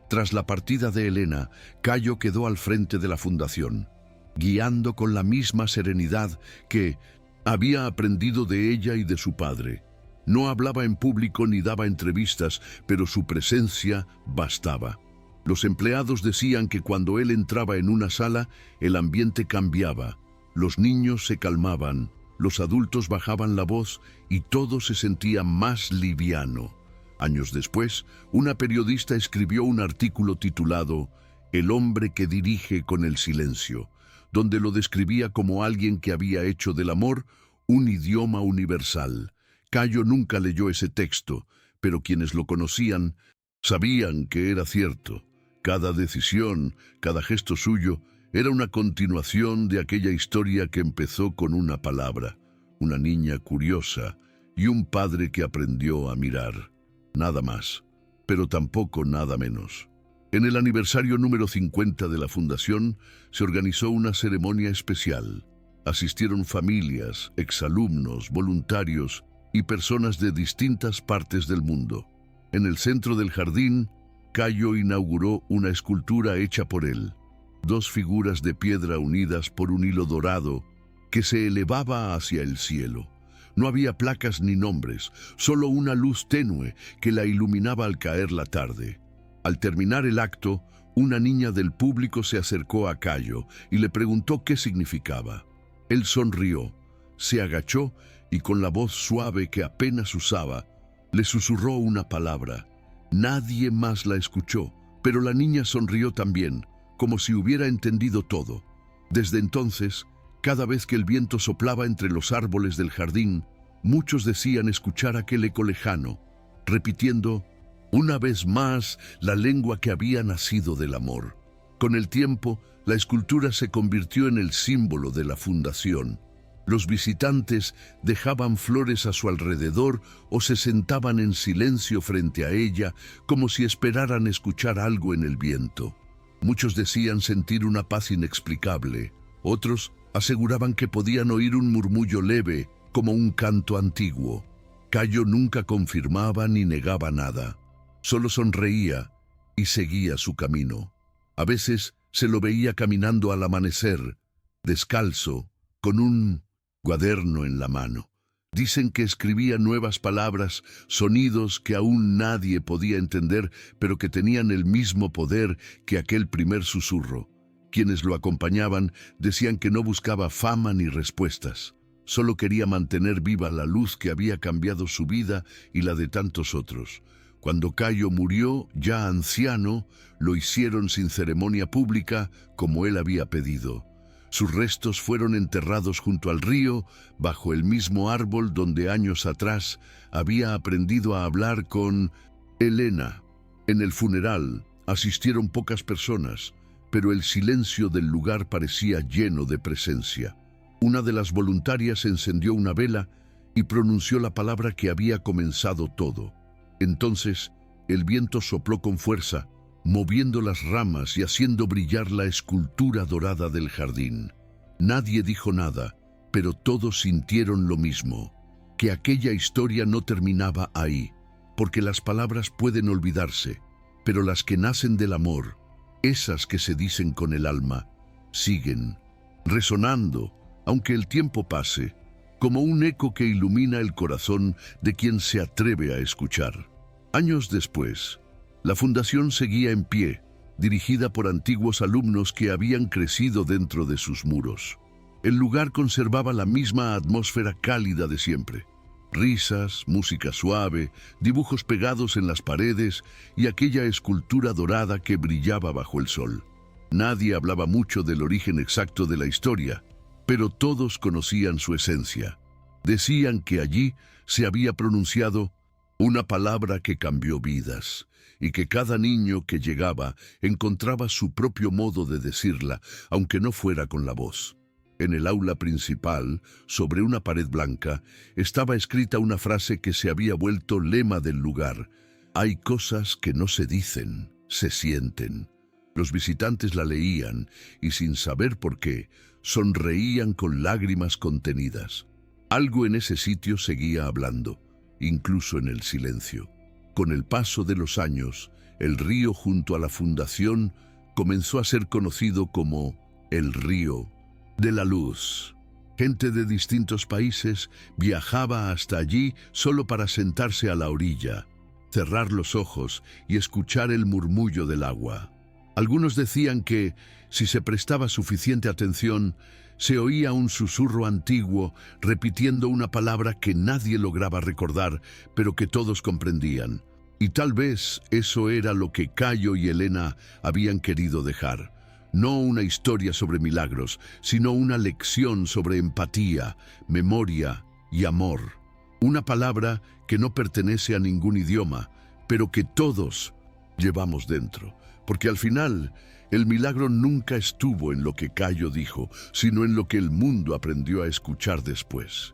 Tras la partida de Elena, Cayo quedó al frente de la fundación, guiando con la misma serenidad que había aprendido de ella y de su padre. No hablaba en público ni daba entrevistas, pero su presencia bastaba. Los empleados decían que cuando él entraba en una sala, el ambiente cambiaba. Los niños se calmaban, los adultos bajaban la voz y todo se sentía más liviano. Años después, una periodista escribió un artículo titulado «El hombre que dirige con el silencio», donde lo describía como alguien que había hecho del amor un idioma universal. Cayo nunca leyó ese texto, pero quienes lo conocían sabían que era cierto. Cada decisión, cada gesto suyo, era una continuación de aquella historia que empezó con una palabra, una niña curiosa y un padre que aprendió a mirar. Nada más, pero tampoco nada menos. En el aniversario número 50 de la Fundación se organizó una ceremonia especial. Asistieron familias, exalumnos, voluntarios y personas de distintas partes del mundo. En el centro del jardín, Cayo inauguró una escultura hecha por él. 2 figuras de piedra unidas por un hilo dorado que se elevaba hacia el cielo. No había placas ni nombres, solo una luz tenue que la iluminaba al caer la tarde. Al terminar el acto, una niña del público se acercó a Cayo y le preguntó qué significaba. Él sonrió, se agachó y con la voz suave que apenas usaba, le susurró una palabra. Nadie más la escuchó, pero la niña sonrió también, como si hubiera entendido todo. Desde entonces, cada vez que el viento soplaba entre los árboles del jardín, muchos decían escuchar aquel eco lejano, repitiendo una vez más la lengua que había nacido del amor. Con el tiempo, la escultura se convirtió en el símbolo de la fundación. Los visitantes dejaban flores a su alrededor o se sentaban en silencio frente a ella, como si esperaran escuchar algo en el viento. Muchos decían sentir una paz inexplicable. Otros aseguraban que podían oír un murmullo leve, como un canto antiguo. Cayo nunca confirmaba ni negaba nada. Solo sonreía y seguía su camino. A veces se lo veía caminando al amanecer, descalzo, con un cuaderno en la mano. Dicen que escribía nuevas palabras, sonidos que aún nadie podía entender, pero que tenían el mismo poder que aquel primer susurro. Quienes lo acompañaban decían que no buscaba fama ni respuestas. Solo quería mantener viva la luz que había cambiado su vida y la de tantos otros. Cuando Cayo murió, ya anciano, lo hicieron sin ceremonia pública como él había pedido. Sus restos fueron enterrados junto al río, bajo el mismo árbol donde años atrás había aprendido a hablar con Elena. En el funeral asistieron pocas personas, pero el silencio del lugar parecía lleno de presencia. Una de las voluntarias encendió una vela y pronunció la palabra que había comenzado todo. Entonces, el viento sopló con fuerza, moviendo las ramas y haciendo brillar la escultura dorada del jardín. Nadie dijo nada, pero todos sintieron lo mismo, que aquella historia no terminaba ahí, porque las palabras pueden olvidarse, pero las que nacen del amor, esas que se dicen con el alma, siguen, resonando, aunque el tiempo pase, como un eco que ilumina el corazón de quien se atreve a escuchar. Años después, la fundación seguía en pie, dirigida por antiguos alumnos que habían crecido dentro de sus muros. El lugar conservaba la misma atmósfera cálida de siempre. Risas, música suave, dibujos pegados en las paredes y aquella escultura dorada que brillaba bajo el sol. Nadie hablaba mucho del origen exacto de la historia, pero todos conocían su esencia. Decían que allí se había pronunciado una palabra que cambió vidas, y que cada niño que llegaba encontraba su propio modo de decirla, aunque no fuera con la voz. En el aula principal, sobre una pared blanca, estaba escrita una frase que se había vuelto lema del lugar. Hay cosas que no se dicen, se sienten. Los visitantes la leían y, sin saber por qué, sonreían con lágrimas contenidas. Algo en ese sitio seguía hablando, incluso en el silencio. Con el paso de los años, el río junto a la fundación comenzó a ser conocido como el Río de la Luz. Gente de distintos países viajaba hasta allí solo para sentarse a la orilla, cerrar los ojos y escuchar el murmullo del agua. Algunos decían que, si se prestaba suficiente atención, se oía un susurro antiguo repitiendo una palabra que nadie lograba recordar, pero que todos comprendían. Y tal vez eso era lo que Cayo y Elena habían querido dejar. No una historia sobre milagros, sino una lección sobre empatía, memoria y amor. Una palabra que no pertenece a ningún idioma, pero que todos llevamos dentro. Porque al final, el milagro nunca estuvo en lo que Cayo dijo, sino en lo que el mundo aprendió a escuchar después.